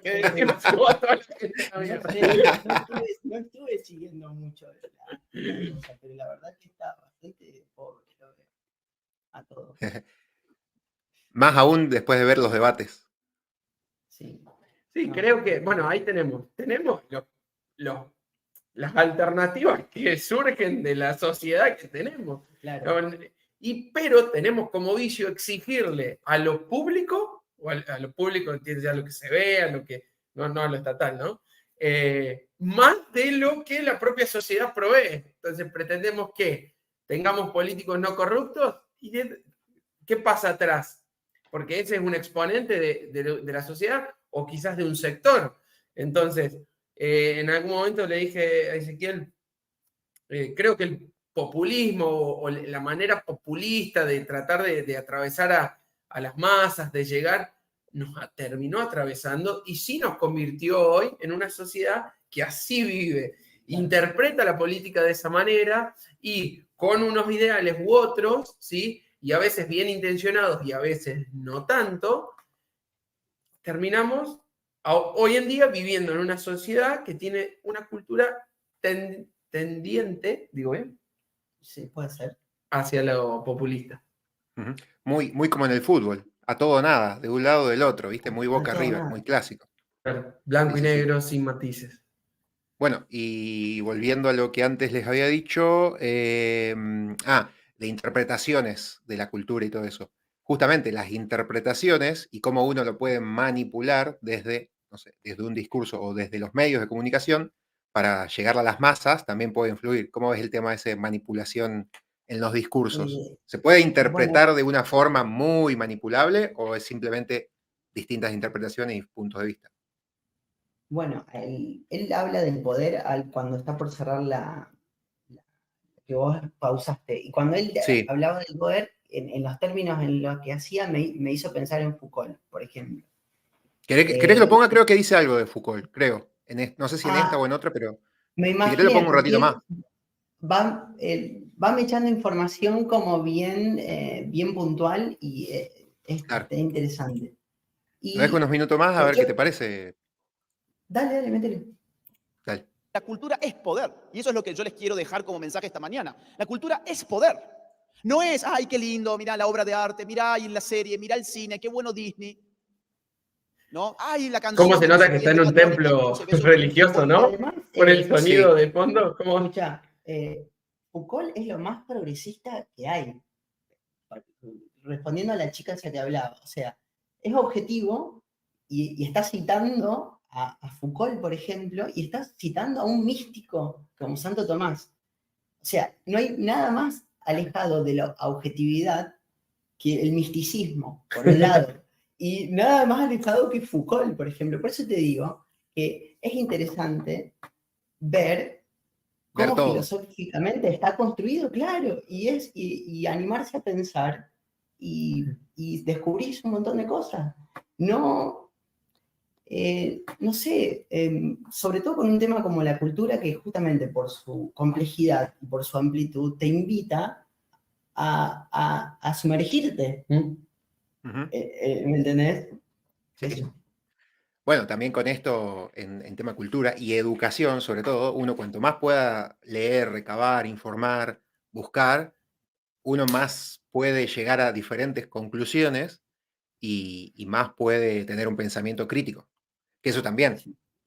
que decimos, se nos va toda la gente. No estuve siguiendo mucho la cosa, pero la verdad que está bastante pobre, lo veo a todos. Más aún después de ver los debates. Sí, creo que, bueno, ahí tenemos las alternativas que surgen de la sociedad que tenemos. claro. Pero tenemos como vicio exigirle a lo público, o a lo público, entiendes, ya lo que se ve, a lo que, no a lo estatal, ¿no? Más de lo que la propia sociedad provee. Entonces pretendemos que tengamos políticos no corruptos, ¿y qué pasa atrás? Porque ese es un exponente de la sociedad o quizás de un sector. Entonces, en algún momento le dije a Ezequiel, creo que el populismo o la manera populista de tratar de atravesar a las masas, de llegar, nos terminó atravesando y sí nos convirtió hoy en una sociedad que así vive, interpreta la política de esa manera y con unos ideales u otros, ¿sí? Y a veces bien intencionados y a veces no tanto, terminamos hoy en día viviendo en una sociedad que tiene una cultura tendiente, digo bien, Sí, puede ser. hacia lo populista. Muy, muy como en el fútbol, a todo o nada, de un lado o del otro, ¿viste? Muy Boca River, muy clásico. Blanco Sí, y sí, sí. negro, sin matices. Bueno, y volviendo a lo que antes les había dicho, de interpretaciones de la cultura y todo eso. Justamente las interpretaciones y cómo uno lo puede manipular desde, no sé, desde un discurso o desde los medios de comunicación para llegar a las masas también puede influir. ¿Cómo ves el tema de esa manipulación en los discursos? Eh, ¿Se puede bueno, interpretar de una forma muy manipulable o es simplemente distintas interpretaciones y puntos de vista? bueno, él habla del poder cuando está por cerrar que vos pausaste. Y cuando él Sí. hablaba del poder, en los términos en los que hacía, me hizo pensar en Foucault, por ejemplo. ¿Querés que lo Eh, ponga? Creo que dice algo de Foucault, creo. No sé si en esta o en otra, pero Me si querés lo imaginé, pongo un ratito porque más. va echando información como bien puntual y Claro. está interesante. Lo dejo unos Y minutos más a ver yo, qué te parece. dale, métele. Dale. La cultura es poder. Y eso es lo que yo les quiero dejar como mensaje esta mañana. La cultura es poder. No es, ay, qué lindo, mirá la obra de arte, mirá ahí la serie, mirá el cine, qué bueno Disney. ¿No? Ay, la canción ¿Cómo se de no nota sé que está quién en de un Bad Bunny, que templo se beso todo el religioso, tiempo. Porque ¿no? además, Con el sonido Sí. de fondo. ¿Cómo? escuchá, Foucault es lo más progresista que hay. Respondiendo a la chica que te hablaba, o sea, es objetivo y está citando a Foucault, por ejemplo, y está citando a un místico como Santo Tomás. O sea, no hay nada más alejado de la objetividad que el misticismo, por un lado, y nada más alejado que Foucault, por ejemplo. Por eso te digo que es interesante ver Ver cómo todo. filosóficamente está construido, claro, y animarse a pensar y descubrís un montón de cosas. No, no sé, sobre todo con un tema como la cultura, que justamente por su complejidad y por su amplitud te invita a sumergirte. Ujú. ¿Me entendés? Sí. Eso. Bueno, también con esto en tema cultura y educación, sobre todo, uno cuanto más pueda leer, recabar, informar, buscar, uno más puede llegar a diferentes conclusiones y más puede tener un pensamiento crítico. Que eso también.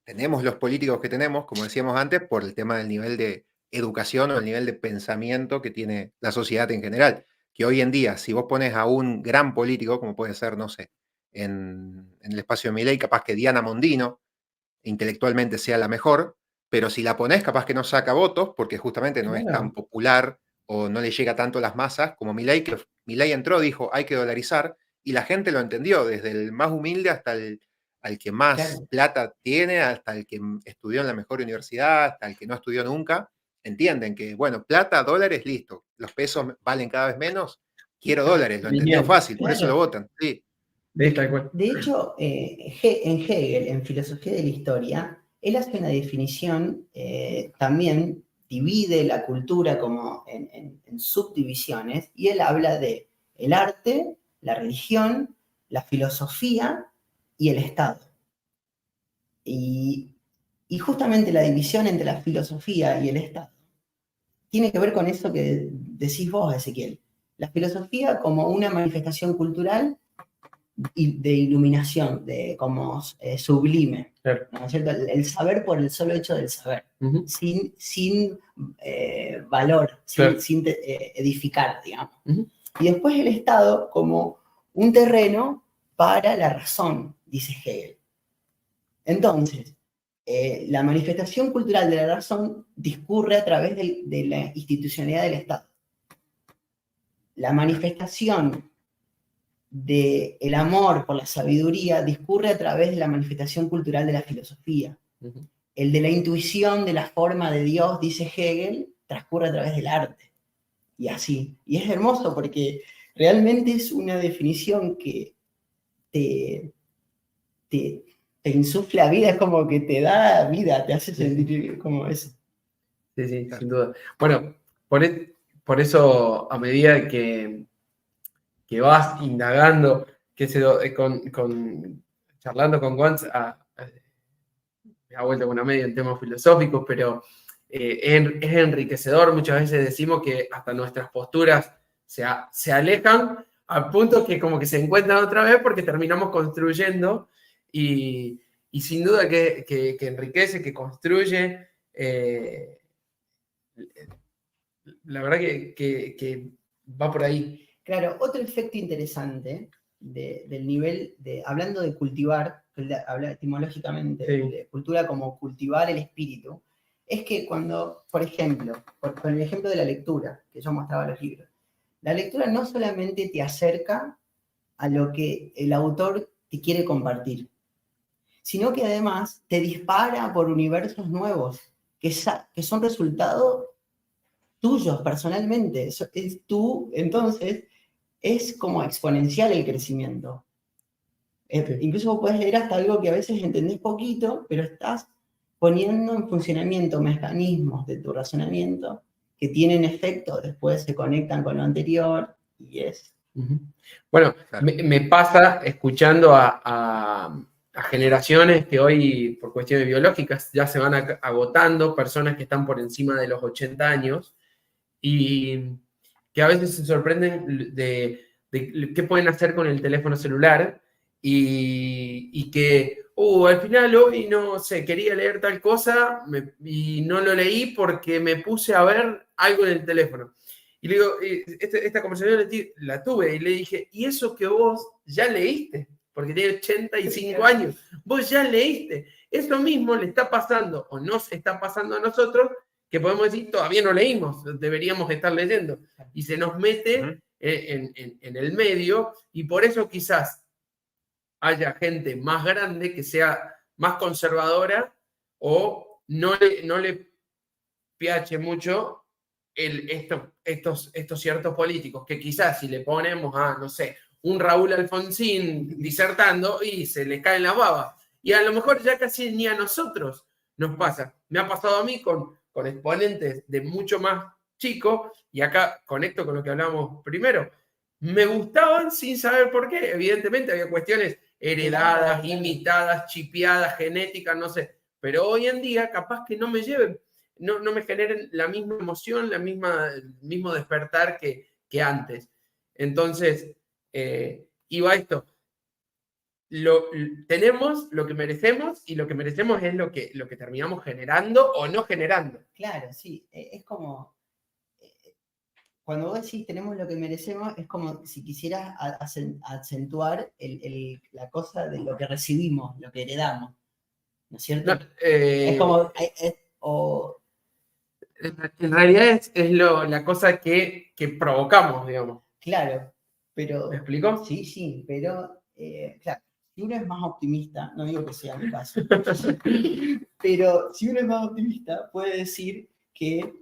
Tenemos los políticos que tenemos, como decíamos antes, por el tema del nivel de educación o el nivel de pensamiento que tiene la sociedad en general. Que hoy en día, si vos pones a un gran político, como puede ser, no sé, en el espacio de Milei, capaz que Diana Mondino, intelectualmente sea la mejor, pero si la pones, capaz que no saca votos, porque justamente no es tan Claro. popular o no le llega tanto a las masas como Milei, que Milei entró, dijo, hay que dolarizar, y la gente lo entendió, desde el más humilde hasta al que más Claro. plata tiene, hasta el que estudió en la mejor universidad, hasta el que no estudió nunca, entienden que, bueno, plata, dólares, listo, los pesos valen cada vez menos, quiero dólares, lo entendió Lineal. fácil, por eso lo Claro. votan, sí. Tal cual. De hecho, en Hegel, en Filosofía de la Historia, él hace una definición, también divide la cultura como en subdivisiones, y él habla de el arte, la religión, la filosofía y el Estado. Y, y justamente la división entre la filosofía y el Estado tiene que ver con eso que decís vos, Ezequiel. La filosofía como una manifestación cultural de iluminación, de como sublime, Claro. ¿no es cierto? El saber por el solo hecho del saber, Ujú. sin valor, Claro. sin edificar, digamos. Ujú. Y después el Estado como un terreno para la razón, dice Hegel. Entonces, la manifestación cultural de la razón discurre a través de la institucionalidad del Estado. La manifestación del amor por la sabiduría discurre a través de la manifestación cultural de la filosofía. Ujú. El de la intuición de la forma de Dios, dice Hegel, transcurre a través del arte. Y así. Y es hermoso porque realmente es una definición que te, te, te insufla vida, es como que te da vida, te hace sentir como eso. Sí, Claro. sin duda. Bueno, por eso a medida que vas indagando, charlando con Gantz, me ha vuelto con medio en temas filosóficos, pero es enriquecedor. Muchas veces decimos que hasta nuestras posturas se alejan al punto que como que se encuentran otra vez porque terminamos construyendo y sin duda que enriquece, que construye La verdad que va por ahí. Claro, otro efecto interesante del nivel de, hablando de cultivar, habla etimológicamente, Sí. de cultura como cultivar el espíritu, es que cuando, por ejemplo, con el ejemplo de la lectura, que yo mostraba los libros, la lectura no solamente te acerca a lo que el autor te quiere compartir, sino que además te dispara por universos nuevos, que son resultado tuyos personalmente. Es tú, entonces, es como exponencial el crecimiento. Sí. Incluso vos podés leer hasta algo que a veces entendés poquito, pero estás poniendo en funcionamiento mecanismos de tu razonamiento que tienen efecto, después se conectan con lo anterior y es... Bueno, Claro. me pasa escuchando a generaciones que hoy, por cuestiones biológicas, ya se van agotando, personas que están por encima de los 80 años, y que a veces se sorprenden de qué pueden hacer con el teléfono celular, y que, al final hoy no sé, quería leer tal cosa y no lo leí porque me puse a ver algo en el teléfono. Y le digo, esta conversación la tuve y le dije, ¿y eso que vos ya leíste? Porque tiene 85 años, vos ya leíste. Eso mismo le está pasando o nos está pasando a nosotros, que podemos decir, todavía no leímos, deberíamos estar leyendo. Y se nos mete en el medio, y por eso quizás haya gente más grande que sea más conservadora o no le piache mucho estos ciertos políticos, que quizás si le ponemos a, no sé, un Raúl Alfonsín disertando, y se le caen las babas. Y a lo mejor ya casi ni a nosotros nos pasa. Me ha pasado a mí con exponentes de mucho más chicos, y acá conecto con lo que hablamos primero. Me gustaban sin saber por qué. Evidentemente había cuestiones heredadas, imitadas, chipeadas, genéticas, no sé. Pero hoy en día capaz que no me lleven, no me generen la misma emoción, el mismo despertar que antes. Entonces, iba esto. Tenemos lo que merecemos, y lo que merecemos es lo que terminamos generando o no generando. Claro, sí, es como... Cuando vos decís tenemos lo que merecemos, es como si quisieras acentuar la cosa de lo que recibimos, lo que heredamos, ¿no es cierto? No, Es como... en realidad es la cosa que provocamos, digamos. Claro, pero... ¿Me explico? Sí, pero... claro, si uno es más optimista, no digo que sea mi caso, pero si uno es más optimista, puede decir que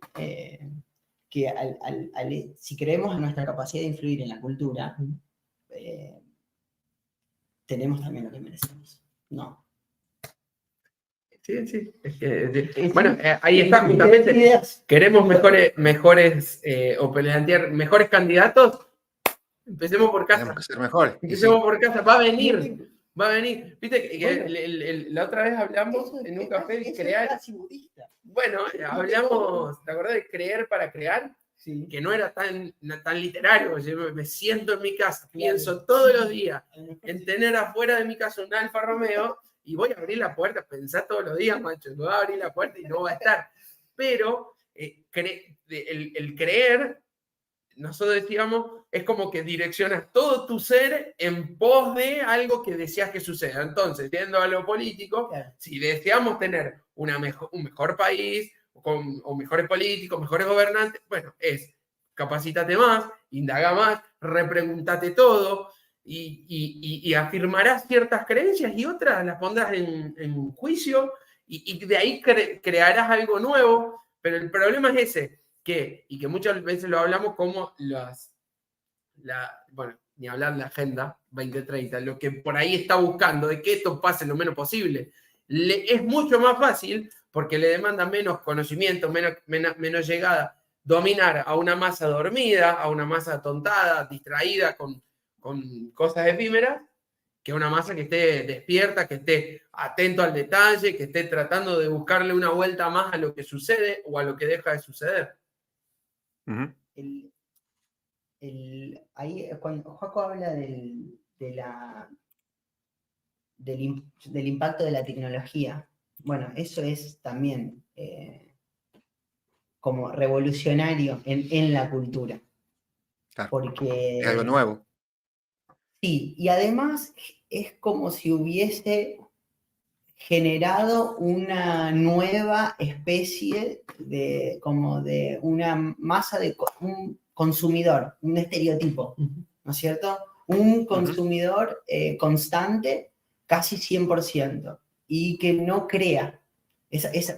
si creemos en nuestra capacidad de influir en la cultura, tenemos también lo que merecemos. No. Sí. Bueno, ahí está justamente. Ideas. Queremos mejores o plantear mejores candidatos. Empecemos por casa. Tenemos que ser mejores. Empecemos por casa. Va a venir. Viste que la otra vez hablamos en un café de crear. Casi budista. Bueno, hablamos, ¿te acordás de creer para crear? Sí. Que no era tan literario. Yo me siento en mi casa, pienso todos los días en tener afuera de mi casa un Alfa Romeo, y voy a abrir la puerta, pensá todos los días, macho, voy a abrir la puerta y no va a estar. Pero el creer, nosotros decíamos, es como que direccionas todo tu ser en pos de algo que deseas que suceda. Entonces, yendo a lo político, claro, si deseamos tener un mejor país, o mejores políticos, mejores gobernantes, bueno, capacítate más, indaga más, repreguntate todo, y afirmarás ciertas creencias, y otras las pondrás en juicio, y de ahí crearás algo nuevo. Pero el problema es ese, y que muchas veces lo hablamos como bueno, ni hablar de la Agenda 2030, lo que por ahí está buscando de que esto pase lo menos posible. Es mucho más fácil, porque le demanda menos conocimiento, menos llegada, dominar a una masa dormida, a una masa atontada, distraída con cosas efímeras, que una masa que esté despierta, que esté atento al detalle, que esté tratando de buscarle una vuelta más a lo que sucede o a lo que deja de suceder. Ahí, cuando Joaco habla del impacto de la tecnología, bueno, eso es también como revolucionario en la cultura. Claro, Porque es algo nuevo. sí, y además es como si hubiese generado una nueva especie de, como de una masa de un consumidor, un estereotipo, ¿no es cierto? Un consumidor constante, casi 100%, y que no crea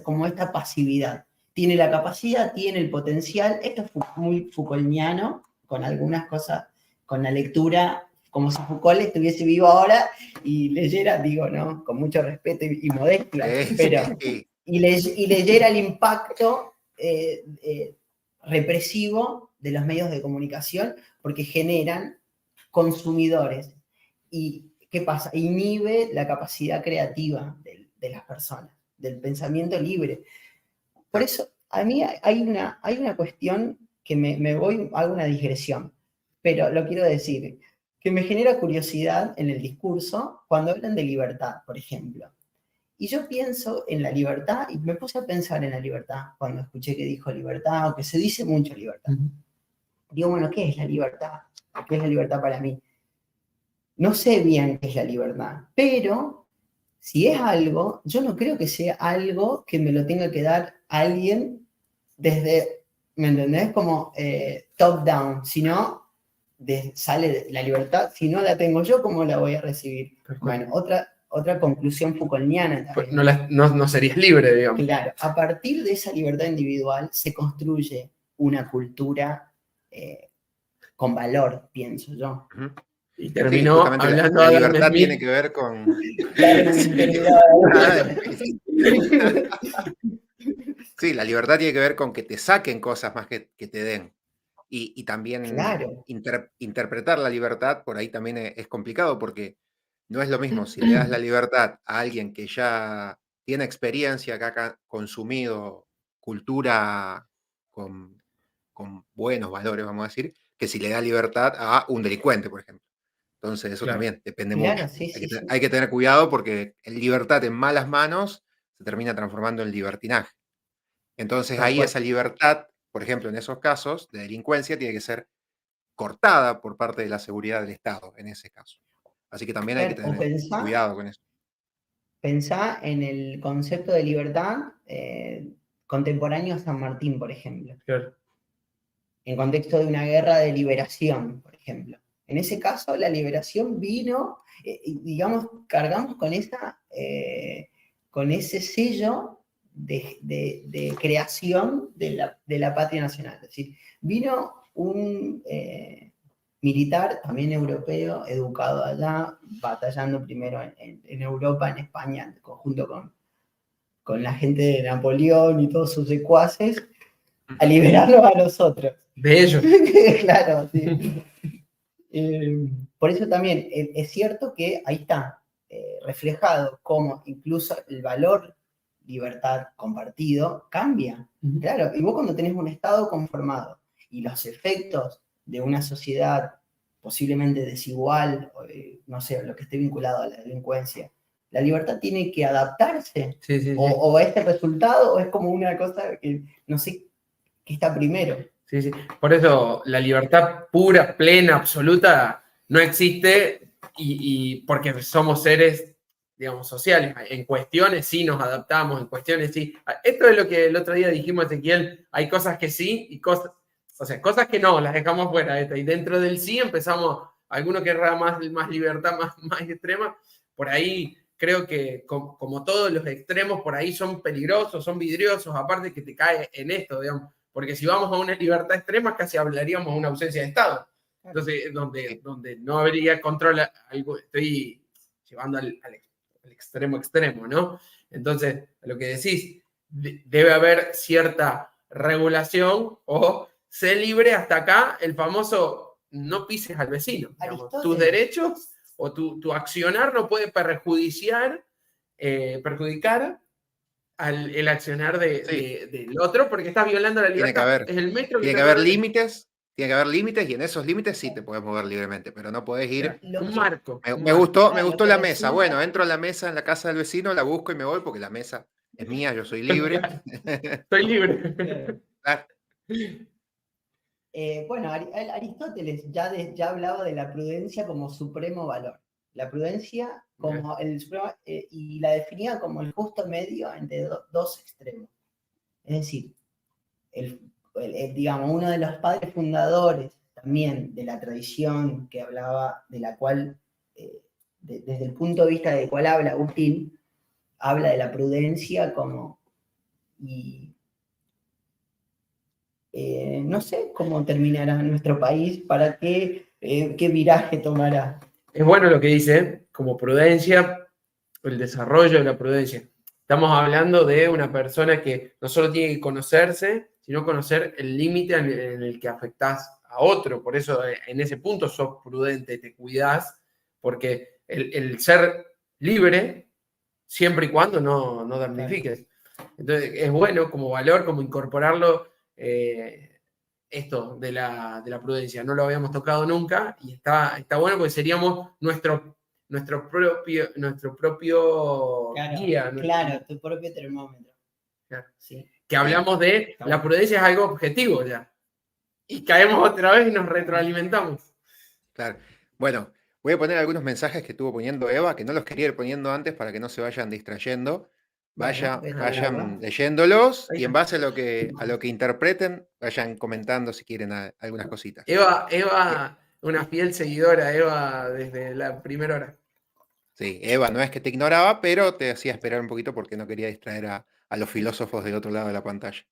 como esta pasividad. Tiene la capacidad, tiene el potencial, esto es muy Foucaultiano, con algunas cosas, con la lectura, como si Foucault estuviese vivo ahora y leyera, digo, ¿no? Con mucho respeto y modestia, pero y leyera el impacto represivo de los medios de comunicación, porque generan consumidores. ¿Y qué pasa? Inhibe la capacidad creativa de las personas, del pensamiento libre. Por eso, a mí hay una cuestión que me voy, hago una digresión, pero lo quiero decir, que me genera curiosidad en el discurso cuando hablan de libertad, por ejemplo. Y yo pienso en la libertad, y me puse a pensar en la libertad cuando escuché que dijo libertad, o que se dice mucho libertad. Digo, bueno, ¿qué es la libertad? ¿Qué es la libertad para mí? No sé bien qué es la libertad, pero si es algo, yo no creo que sea algo que me lo tenga que dar alguien desde, ¿me entendés? Como top down, sino sale la libertad, si no la tengo yo, ¿cómo la voy a recibir? Bueno, otra conclusión Foucaultiana también. No serías libre, digamos. Claro, a partir de esa libertad individual se construye una cultura con valor, pienso yo. Y terminó hablando la de libertad Smith. tiene que ver con... Sí, la libertad tiene que ver con que te saquen cosas más que te den. Y también claro. Interpretar la libertad por ahí también es complicado, porque no es lo mismo si le das la libertad a alguien que ya tiene experiencia, que ha consumido cultura con buenos valores, vamos a decir, que si le da libertad a un delincuente, por ejemplo. Entonces eso también depende mucho. Sí, hay que tener cuidado, porque libertad en malas manos se termina transformando en libertinaje. Entonces ahí esa libertad, por ejemplo, en esos casos de delincuencia, tiene que ser cortada por parte de la seguridad del Estado, en ese caso. Así que también hay que tener cuidado con eso. Pensá en el concepto de libertad contemporáneo a San Martín, por ejemplo. Claro. En contexto de una guerra de liberación, por ejemplo. En ese caso, la liberación vino, digamos, cargamos con ese sello de creación de la patria nacional. Es decir, vino un militar, también europeo, educado allá, batallando primero en Europa, en España, junto con la gente de Napoleón y todos sus secuaces, a liberarnos a nosotros. De ellos. Claro, sí. Por eso también es cierto que ahí está reflejado cómo incluso el valor libertad compartido cambia. Claro, y vos cuando tenés un Estado conformado y los efectos de una sociedad posiblemente desigual, no sé, lo que esté vinculado a la delincuencia, la libertad tiene que adaptarse o a este resultado, o es como una cosa que no sé qué está primero. Sí. Por eso la libertad pura, plena, absoluta no existe, y porque somos seres, digamos, sociales. En cuestiones sí nos adaptamos, en cuestiones sí. Esto es lo que el otro día dijimos, Ezequiel, hay cosas que sí y cosas que no, las dejamos fuera. Y dentro del sí empezamos, alguno querrá más libertad, más extrema. Por ahí creo que como todos los extremos por ahí son peligrosos, son vidriosos, aparte que te cae en esto, digamos. Porque si vamos a una libertad extrema, casi hablaríamos de una ausencia de Estado. Entonces, donde no habría control, estoy llevando al extremo, ¿no? Entonces, lo que decís, debe haber cierta regulación o sé libre hasta acá, el famoso no pises al vecino. Digamos, tus derechos o tu accionar no puede perjudicar el accionar del otro, porque estás violando la libertad. Es el metro que tiene que haber límites, y en esos límites sí te puedes mover libremente, pero no podés ir... Un marco. Me gustó la mesa. Bueno, entro a la mesa en la casa del vecino, la busco y me voy, porque la mesa es mía, yo soy libre. Soy libre. Claro. Bueno, Aristóteles ya hablaba de la prudencia como supremo valor. La prudencia como el supremo, y la definía como el justo medio entre dos extremos. Es decir, digamos, uno de los padres fundadores también de la tradición que hablaba, de la cual, desde el punto de vista del cual habla Agustín, habla de la prudencia como, y no sé cómo terminará nuestro país, para qué viraje tomará. Es bueno lo que dice, como prudencia, el desarrollo de la prudencia. Estamos hablando de una persona que no solo tiene que conocerse, sino conocer el límite en el que afectás a otro. Por eso en ese punto sos prudente, te cuidás, porque el ser libre, siempre y cuando no damnifiques. Entonces es bueno como valor, como incorporarlo, esto de la prudencia. No lo habíamos tocado nunca y está bueno porque seríamos nuestro propio guía. Claro, tu propio termómetro. Claro. Sí. Que hablamos de la prudencia es algo objetivo ya. Y caemos otra vez y nos retroalimentamos. Claro. Bueno, voy a poner algunos mensajes que estuvo poniendo Eva, que no los quería ir poniendo antes para que no se vayan distrayendo. Vayan leyéndolos y en base a lo que interpreten, vayan comentando si quieren algunas cositas. Eva, una fiel seguidora, Eva, desde la primera hora. Sí, Eva no es que te ignoraba, pero te hacía esperar un poquito porque no quería distraer a los filósofos del otro lado de la pantalla.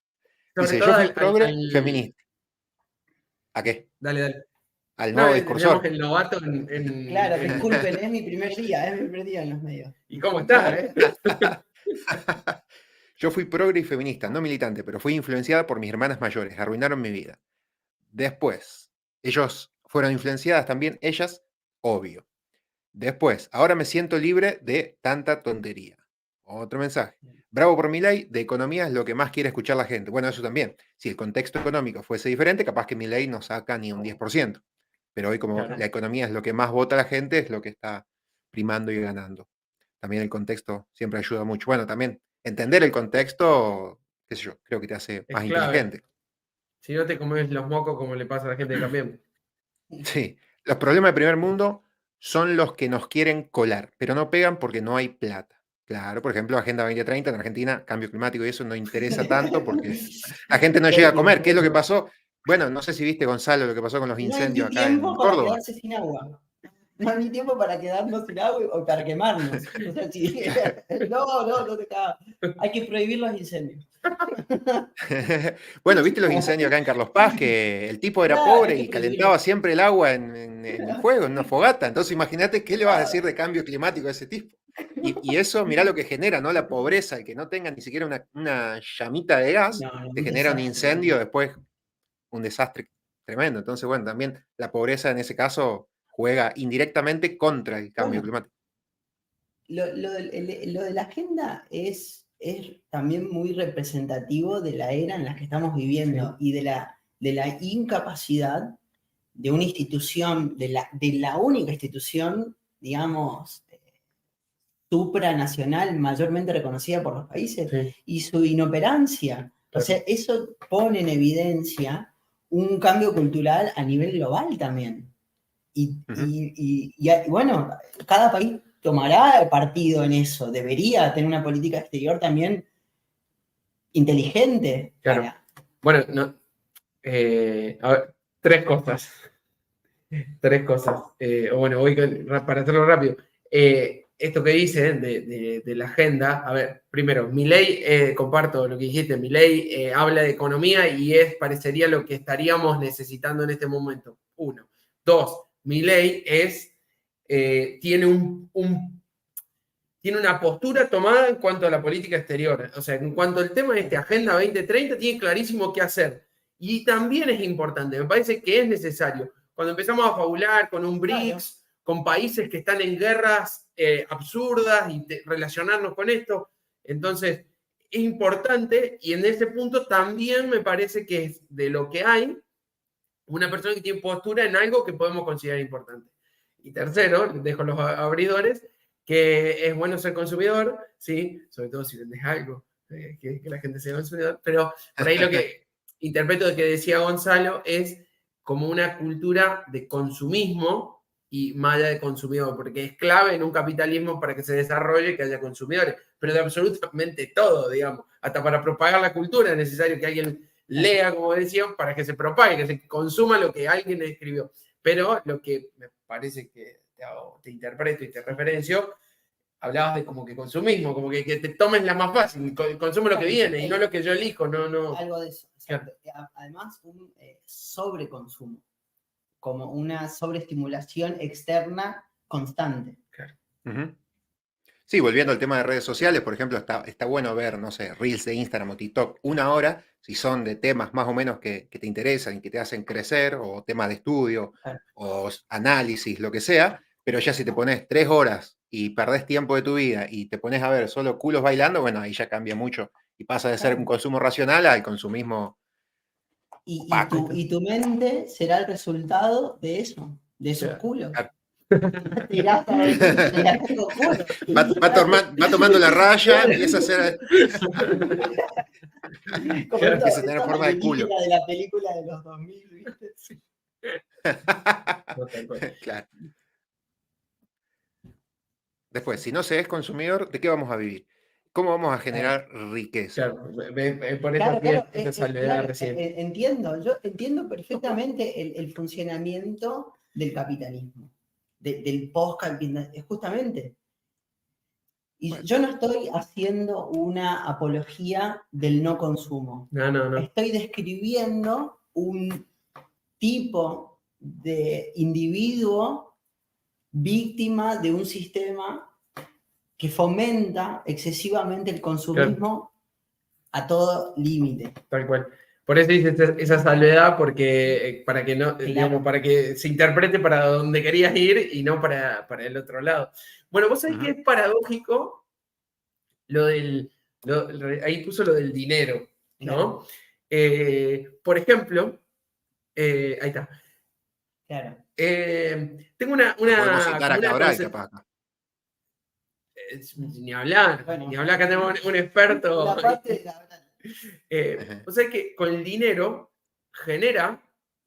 Dice, yo fui progre feminista. ¿A qué? Dale. Al nuevo discursor. El novato Claro, disculpen, es mi primer día en los medios. ¿Y cómo estás? Yo fui progre y feminista, no militante, pero fui influenciada por mis hermanas mayores, arruinaron mi vida. Después, ellos fueron influenciadas también, ellas, obvio. Después, ahora me siento libre de tanta tontería. Otro mensaje. Bravo por Milei, de economía es lo que más quiere escuchar la gente. Bueno, eso también. Si el contexto económico fuese diferente, capaz que Milei no saca ni un 10%. Pero hoy, como la economía es lo que más vota la gente, es lo que está primando y ganando. También el contexto siempre ayuda mucho. Bueno, también entender el contexto, qué sé yo, creo que te hace más inteligente. Si no te comes los mocos como le pasa a la gente de Cambiemos. Sí, los problemas de primer mundo son los que nos quieren colar, pero no pegan porque no hay plata. Claro, por ejemplo, Agenda 2030 en Argentina, cambio climático y eso no interesa tanto porque la gente no llega a comer. ¿Qué es lo que pasó? Bueno, no sé si viste, Gonzalo, lo que pasó con los incendios acá en Córdoba. Para quedarse sin agua. No hay ni tiempo para quedarnos sin agua o para quemarnos. O sea, si, no te cagas. Hay que prohibir los incendios. Bueno, ¿viste los incendios acá en Carlos Paz? Que el tipo era pobre y calentaba siempre el agua en el fuego, en una fogata. Entonces imagínate qué le vas a decir de cambio climático a ese tipo. Y eso, mirá lo que genera, ¿no? La pobreza, el que no tenga ni siquiera una llamita de gas, te genera un incendio, después un desastre tremendo. Entonces, bueno, también la pobreza en ese caso juega indirectamente contra el cambio climático. Lo de la agenda es también muy representativo de la era en la que estamos viviendo y de la incapacidad de una institución, de la única institución, digamos, supranacional mayormente reconocida por los países, y su inoperancia. O sea, eso pone en evidencia un cambio cultural a nivel global también. Y bueno, cada país tomará partido en eso, debería tener una política exterior también inteligente. Claro. Bueno, a ver, tres cosas. Bueno, voy para hacerlo rápido. Esto que dice de la agenda, a ver, primero, Milei, comparto lo que dijiste, Milei habla de economía y parecería lo que estaríamos necesitando en este momento. 1. 2, Milei tiene una postura tomada en cuanto a la política exterior. O sea, en cuanto al tema de Agenda 2030, tiene clarísimo qué hacer. Y también es importante, me parece que es necesario. Cuando empezamos a fabular con un BRICS, con países que están en guerras absurdas y relacionarnos con esto, entonces es importante y en ese punto también me parece que es de lo que hay una persona que tiene postura en algo que podemos considerar importante. Y tercero, les dejo los abridores, que es bueno ser consumidor, ¿sí? Sobre todo si vendes algo, que la gente sea consumidor, pero por ahí interpreto de que decía Gonzalo, es como una cultura de consumismo y más allá de consumidor, porque es clave en un capitalismo para que se desarrolle que haya consumidores, pero de absolutamente todo, digamos. Hasta para propagar la cultura es necesario que alguien lea, como decían, para que se propague, que se consuma lo que alguien escribió. Pero lo que me parece que te interpreto y te referencio, hablabas de como que consumismo, como que te tomes la más fácil, consume lo que viene y no lo que yo elijo, no. Algo de eso, exacto. Además, un sobreconsumo, como una sobreestimulación externa constante. Ujú. Sí, volviendo al tema de redes sociales, por ejemplo, está bueno ver, no sé, Reels de Instagram o TikTok 1 hora, si son de temas más o menos que te interesan y que te hacen crecer, o temas de estudio, Claro. o análisis, lo que sea, pero ya si te pones 3 horas y perdés tiempo de tu vida y te pones a ver solo culos bailando, bueno, ahí ya cambia mucho y pasa de ser un consumo racional al consumismo opaco. Y tu mente será el resultado de eso, de esos culos. Claro. Te irás a ver, tengo culo. Va tomando la raya, empieza a hacer. Como Empieza a tener forma de culo. de la película de los 2000, ¿viste? Claro. Después, si no se es consumidor, ¿de qué vamos a vivir? ¿Cómo vamos a generar riqueza? Claro, por eso esa salvedad recién. Entiendo, yo entiendo perfectamente el funcionamiento del capitalismo, del post-capitalismo, justamente. Y Bueno. yo no estoy haciendo una apología del no consumo. No. Estoy describiendo un tipo de individuo víctima de un sistema que fomenta excesivamente el consumismo a todo límite. Tal cual. Por eso hice esa salvedad, porque para que no, digamos, para que se interprete para donde querías ir y no para el otro lado. Bueno, vos sabés que es paradójico ahí puso lo del dinero, ¿no? Por ejemplo, ahí está. Claro. Tengo una podemos citar a Cabral, capaz. Ni hablar, bueno, que tenemos un experto. La parte de Cabral. O sea que con el dinero genera,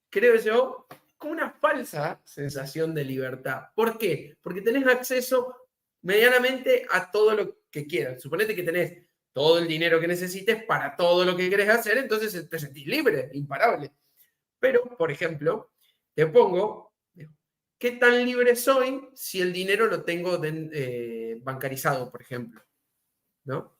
creo yo, como una falsa sensación de libertad. ¿Por qué? Porque tenés acceso medianamente a todo lo que quieras. Suponete que tenés todo el dinero que necesites para todo lo que querés hacer, entonces te sentís libre, imparable. Pero, por ejemplo, te pongo, ¿qué tan libre soy si el dinero lo tengo bancarizado, por ejemplo? ¿No?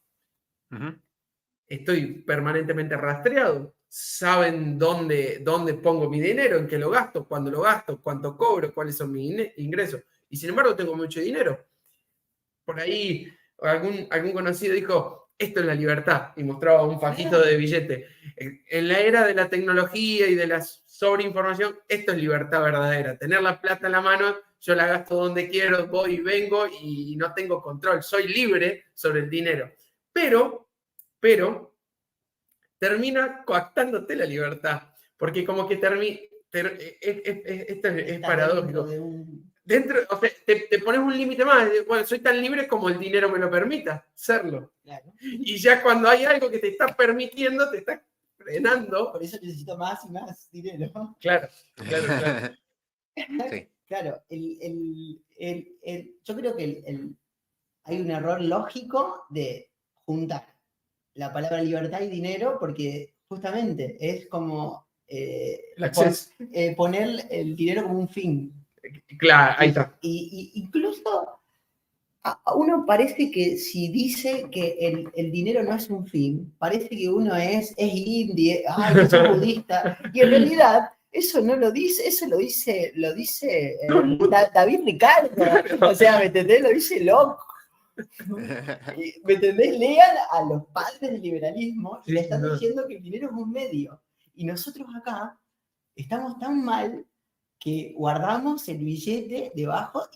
Estoy permanentemente rastreado. Saben dónde pongo mi dinero, en qué lo gasto, cuándo lo gasto, cuánto cobro, cuáles son mis ingresos. Y sin embargo tengo mucho dinero. Por ahí algún conocido dijo, esto es la libertad, y mostraba un fajito de billete. En la era de la tecnología y de la sobreinformación, esto es libertad verdadera. Tener la plata en la mano, yo la gasto donde quiero, voy y vengo y no tengo control. Soy libre sobre el dinero. Pero termina coactándote la libertad, porque como que esto es paradójico. O sea, te pones un límite más, bueno, soy tan libre como el dinero me lo permita, serlo. Claro. Y ya cuando hay algo que te está permitiendo, te está frenando. Por eso necesito más y más dinero. Claro. Sí. Claro, yo creo que hay un error lógico de juntar la palabra libertad y dinero, porque justamente es como poner el dinero como un fin. Claro, ahí está. Y incluso a uno parece que si dice que el dinero no es un fin, parece que uno es indie, es budista, y en realidad eso no lo dice, eso lo dice David Ricardo, o sea, ¿me entendés? Lo dice loco. ¿Me entendés? Lean a los padres del liberalismo y le están diciendo que el dinero es un medio. Y nosotros acá estamos tan mal que guardamos el billete debajo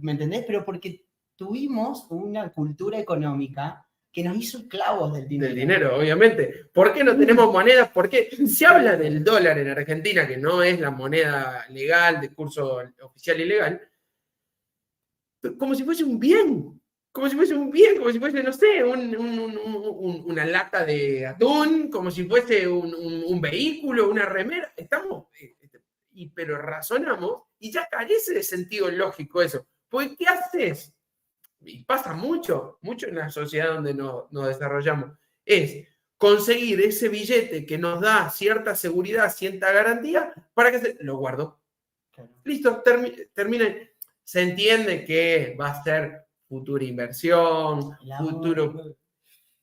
¿me entendés? Pero porque tuvimos una cultura económica que nos hizo esclavos del dinero. Del dinero, obviamente. ¿Por qué no tenemos monedas? ¿Por qué se habla del dólar en Argentina, que no es la moneda legal de curso oficial y legal, como si fuese un bien? como si fuese un bien, como si fuese, no sé, una lata de atún, como si fuese un vehículo, una remera. Estamos, pero razonamos y ya carece de sentido lógico eso. Porque ¿qué haces? Y pasa mucho en la sociedad donde nos desarrollamos, es conseguir ese billete que nos da cierta seguridad, cierta garantía, para que lo guardo. Listo, termina. Se entiende que va a ser futura inversión, futuro,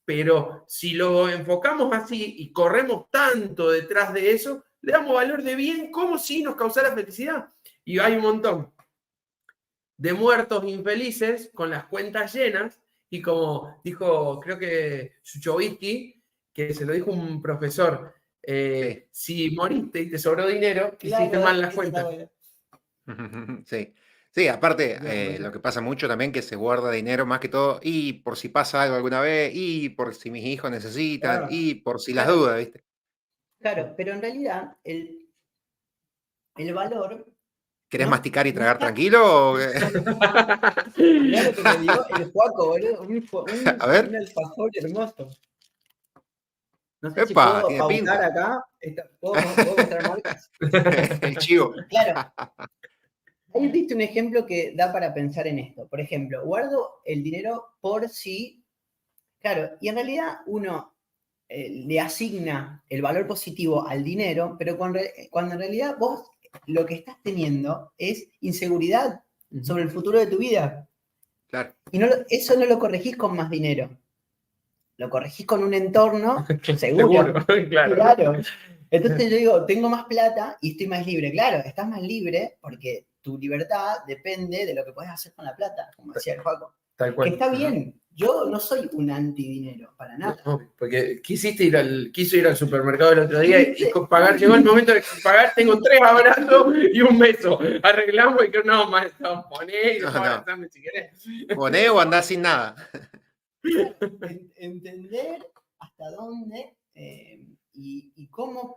pero si lo enfocamos así y corremos tanto detrás de eso, le damos valor de bien como si nos causara felicidad. Y hay un montón de muertos infelices con las cuentas llenas y como dijo, creo que Suchovitsky, que se lo dijo un profesor, si moriste y te sobró dinero, hiciste mal las cuentas. Sí. Sí, aparte, lo que pasa mucho también que se guarda dinero más que todo y por si pasa algo alguna vez y por si mis hijos necesitan Claro. y por si las dudas, ¿viste? Claro, pero en realidad el valor ¿Querés no, masticar y no tragar está. tranquilo? Mirá lo que me dio el Juaco, boludo. A ver. Un alfajor hermoso. No sé si ¡Epa! puedo Tiene pautar pinta. acá. ¿Puedo mostrar marcas? El chivo. Claro. Ahí viste un ejemplo que da para pensar en esto. Por ejemplo, guardo el dinero por si. Claro, y en realidad uno le asigna el valor positivo al dinero, pero cuando en realidad vos lo que estás teniendo es inseguridad sobre el futuro de tu vida. Claro. Y eso no lo corregís con más dinero. Lo corregís con un entorno seguro. Claro. Entonces yo digo, tengo más plata y estoy más libre. Claro, estás más libre porque tu libertad depende de lo que puedes hacer con la plata, como decía el Juaco. Tal cual. Que está bien. Yo no soy un antidinero, para nada. No, porque quiso ir al supermercado el otro día y pagar, llegó el momento de pagar, tengo 3 abrazos y un beso. Arreglamos y que no, maestro, poné y después abrazame si querés. Poné o andás sin nada. Entender hasta dónde y cómo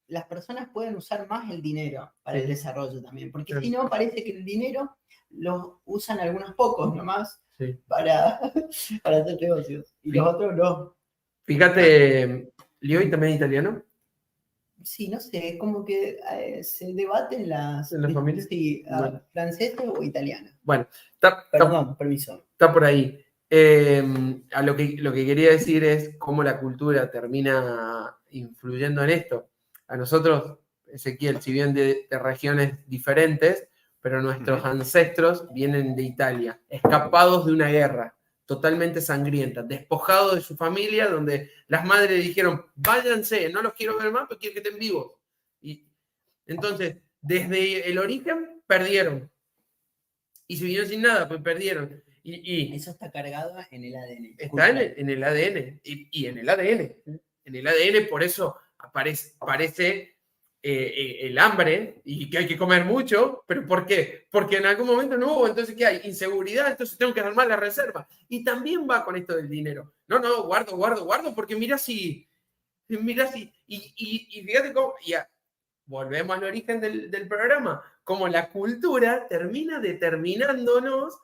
las personas pueden usar más el dinero para el desarrollo también, porque si no parece que el dinero lo usan algunos pocos nomás para hacer negocios y los otros no. Fíjate, ¿Lioi también es italiano? Sí, no sé, es como que se debaten ¿En la familia? Sí, Bueno. francesa o italiana. Bueno, Perdón, permiso. Está por ahí. A lo que quería decir es cómo la cultura termina influyendo en esto. A nosotros, Ezequiel, si bien de regiones diferentes, pero nuestros ancestros vienen de Italia, escapados de una guerra totalmente sangrienta, despojados de su familia, donde las madres dijeron, váyanse, no los quiero ver más, pero quiero que estén vivos. Y entonces, desde el origen, perdieron. Y si vinieron sin nada, pues perdieron. Eso está cargado en el ADN. Está en el ADN. Y en el ADN. En el ADN, por eso aparece el hambre y que hay que comer mucho. ¿Pero por qué? Porque en algún momento no hubo. Entonces, ¿qué hay? Inseguridad. Entonces tengo que armar la reserva. Y también va con esto del dinero. No, guardo, porque mira si. Y fíjate cómo. Volvemos al origen del programa. Como la cultura termina determinándonos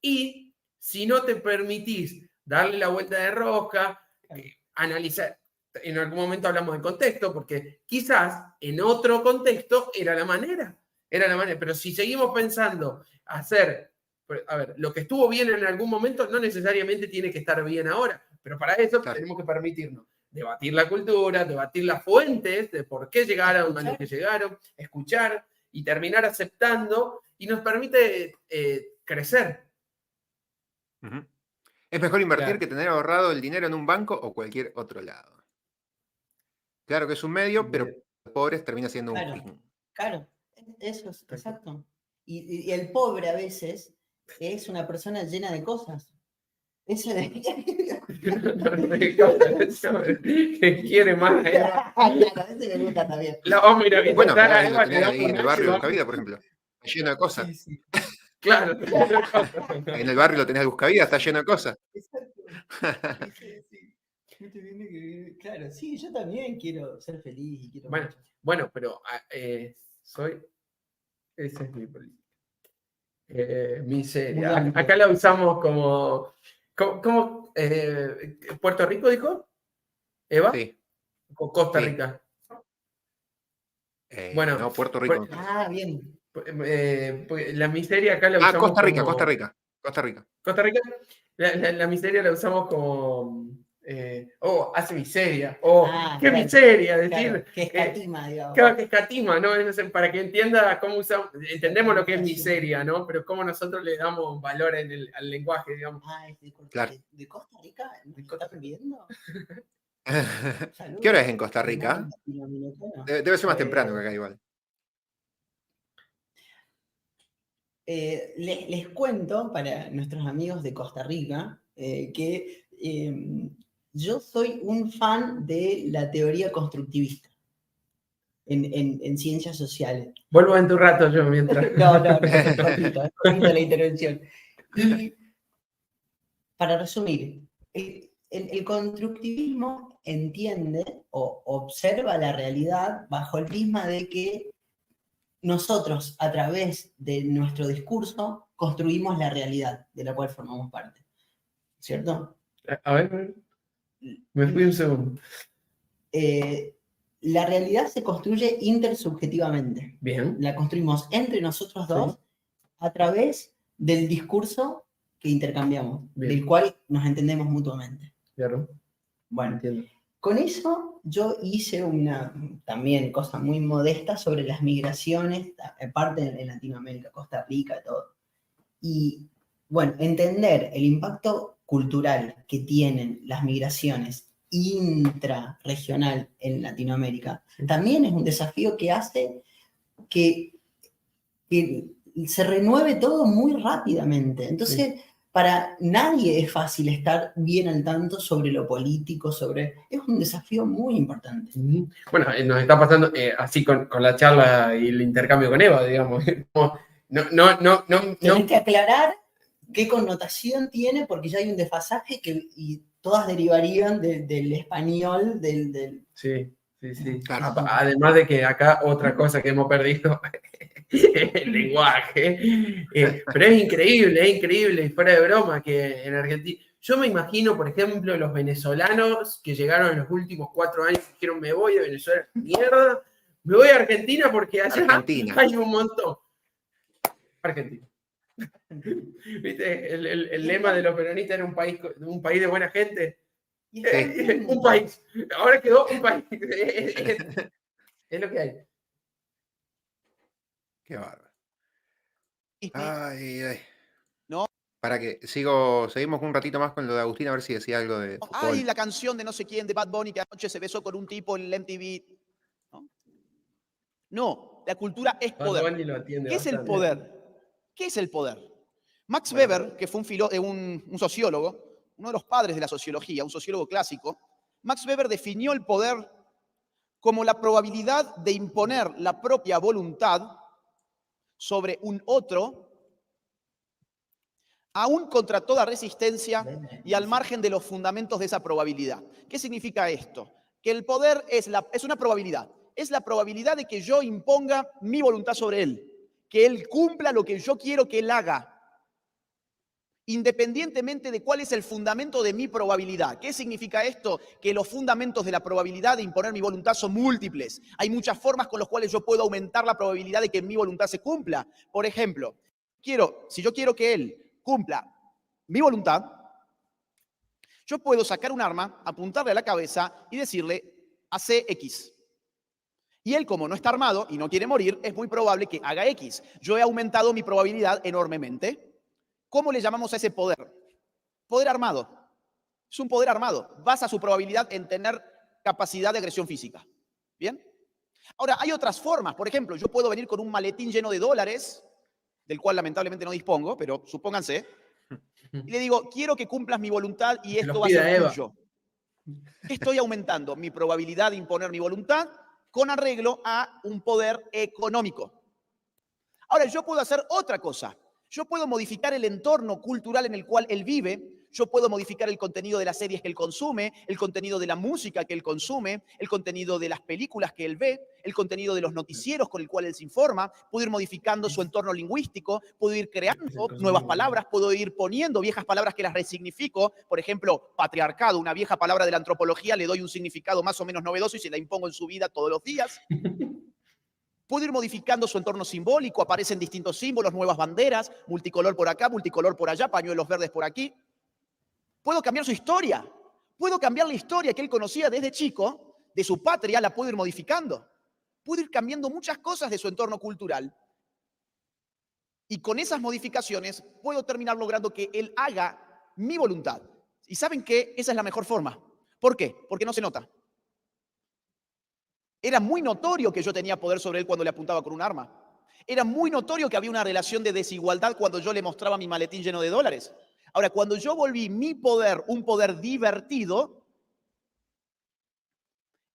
y si no te permitís darle la vuelta de rosca, analizar, en algún momento hablamos de contexto, porque quizás en otro contexto era la manera, pero si seguimos pensando hacer, a ver, lo que estuvo bien en algún momento no necesariamente tiene que estar bien ahora, pero para eso tenemos que permitirnos debatir la cultura, debatir las fuentes de por qué llegaron a lo que llegaron, escuchar y terminar aceptando y nos permite crecer. Es mejor invertir que tener ahorrado el dinero en un banco o cualquier otro lado. Claro que es un medio, pero los pobres termina siendo un fin. Claro, eso es exacto. Y el pobre a veces es una persona llena de cosas. Eso de... que quiere más. Claro, ese me gusta también. La vamos a ir a visitar. Bueno, mirá, lo tenés ahí en el barrio de Buscavida, por ejemplo. Está lleno de cosas. Sí. Claro. En el barrio lo tenés de Buscavida, está lleno de cosas. Exacto. Sí. Claro, sí, yo también quiero ser feliz y quiero bueno, pero esa es mi política. Miseria. Muy amplio. Acá la usamos como ¿Puerto Rico dijo? ¿Eva? Sí. ¿O Costa Sí. Rica? Bueno, No, Puerto Rico. Ah, bien. La miseria acá la usamos Costa Rica, como... Costa Rica. Costa Rica. Costa Rica, la miseria la usamos como... hace miseria. ¡Qué Claro, miseria! Decir, claro, que escatima, digamos. claro, que escatima, ¿no? Para que entienda cómo usamos, entendemos lo que es Comunicación. miseria, ¿no? Pero cómo nosotros le damos valor al lenguaje, digamos. Claro. ¿De Costa Rica? ¿Me estás viendo? ¿Qué hora es en Costa Rica? Latinoamericano. Debe ser más temprano que acá igual. Les cuento para nuestros amigos de Costa Rica que yo soy un fan de la teoría constructivista en ciencias sociales. Vuelvo en tu rato yo mientras. No, es cortita la intervención. Y para resumir, el constructivismo entiende o observa la realidad bajo el prisma de que nosotros, a través de nuestro discurso, construimos la realidad de la cual formamos parte. ¿Cierto? A ver, me fui un segundo. La realidad se construye intersubjetivamente. Bien. La construimos entre nosotros dos a través del discurso que intercambiamos, Bien. del cual nos entendemos mutuamente. Claro. Bueno, Entiendo. con eso yo hice una también cosa muy modesta sobre las migraciones, aparte en Latinoamérica, Costa Rica, todo. Y bueno, entender el impacto cultural que tienen las migraciones intrarregional en Latinoamérica también es un desafío que hace que se renueve todo muy rápidamente. Entonces, para nadie es fácil estar bien al tanto sobre lo político, es un desafío muy importante. Bueno, nos está pasando así con la charla y el intercambio con Eva, digamos. Tenés que aclarar qué connotación tiene, porque ya hay un desfasaje y todas derivarían del español, Sí. Claro. Además de que acá otra cosa que hemos perdido el lenguaje. Pero es increíble, y fuera de broma, que en Argentina... Yo me imagino, por ejemplo, los venezolanos que llegaron en los últimos 4 años y dijeron, me voy de Venezuela, mierda, me voy a Argentina porque allá hay un montón. Argentina. ¿Viste? El lema de los peronistas era un país de buena gente. Un país. Ahora quedó un país. Es lo que hay. Qué bárbaro. Y- Ay. ¿No? Para que seguimos un ratito más con lo de Agustín, a ver si decía algo de fútbol. Ay, la canción de no sé quién, de Bad Bunny, que anoche se besó con un tipo en el MTV. No, la cultura es Bad poder. Bunny lo atiende ¿Qué es el bastante. poder? ¿Qué es el poder? Max Weber, que fue un sociólogo, uno de los padres de la sociología, un sociólogo clásico, Max Weber definió el poder como la probabilidad de imponer la propia voluntad sobre un otro, aún contra toda resistencia y al margen de los fundamentos de esa probabilidad. ¿Qué significa esto? Que el poder es una probabilidad. Es la probabilidad de que yo imponga mi voluntad sobre él, que él cumpla lo que yo quiero que él haga, independientemente de cuál es el fundamento de mi probabilidad. ¿Qué significa esto? Que los fundamentos de la probabilidad de imponer mi voluntad son múltiples. Hay muchas formas con las cuales yo puedo aumentar la probabilidad de que mi voluntad se cumpla. Por ejemplo, si yo quiero que él cumpla mi voluntad, yo puedo sacar un arma, apuntarle a la cabeza y decirle, hace X. Y él, como no está armado y no quiere morir, es muy probable que haga X. Yo he aumentado mi probabilidad enormemente. ¿Cómo le llamamos a ese poder? Poder armado. Es un poder armado. Basa su probabilidad en tener capacidad de agresión física. ¿Bien? Ahora, hay otras formas. Por ejemplo, yo puedo venir con un maletín lleno de dólares, del cual lamentablemente no dispongo, pero supónganse, y le digo, quiero que cumplas mi voluntad y esto va a ser tuyo. ¿Qué estoy aumentando? Mi probabilidad de imponer mi voluntad con arreglo a un poder económico. Ahora, yo puedo hacer otra cosa. Yo puedo modificar el entorno cultural en el cual él vive Yo puedo modificar el contenido de las series que él consume, el contenido de la música que él consume, el contenido de las películas que él ve, el contenido de los noticieros con el cual él se informa. Puedo ir modificando su entorno lingüístico, puedo ir creando nuevas palabras, puedo ir poniendo viejas palabras que las resignifico. Por ejemplo, patriarcado, una vieja palabra de la antropología, le doy un significado más o menos novedoso y se la impongo en su vida todos los días. Puedo ir modificando su entorno simbólico, aparecen distintos símbolos, nuevas banderas, multicolor por acá, multicolor por allá, pañuelos verdes por aquí. Puedo cambiar su historia. Puedo cambiar la historia que él conocía desde chico, de su patria, la puedo ir modificando. Puedo ir cambiando muchas cosas de su entorno cultural. Y con esas modificaciones puedo terminar logrando que él haga mi voluntad. ¿Y saben qué? Esa es la mejor forma. ¿Por qué? Porque no se nota. Era muy notorio que yo tenía poder sobre él cuando le apuntaba con un arma. Era muy notorio que había una relación de desigualdad cuando yo le mostraba mi maletín lleno de dólares. Ahora, cuando yo volví mi poder un poder divertido,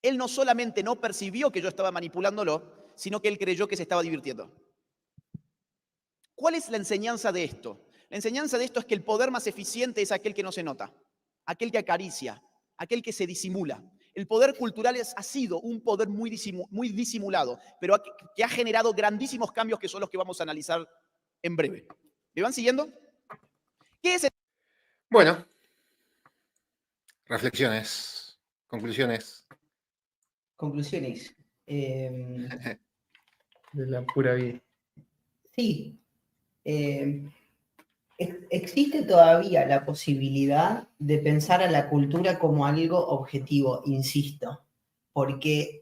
él no solamente no percibió que yo estaba manipulándolo, sino que él creyó que se estaba divirtiendo. ¿Cuál es la enseñanza de esto? La enseñanza de esto es que el poder más eficiente es aquel que no se nota, aquel que acaricia, aquel que se disimula. El poder cultural ha sido un poder muy disimulado, pero que ha generado grandísimos cambios que son los que vamos a analizar en breve. ¿Me van siguiendo? ¿Qué es el... Bueno, reflexiones, conclusiones. Conclusiones. De la pura vida. Sí. Existe todavía la posibilidad de pensar a la cultura como algo objetivo, insisto, porque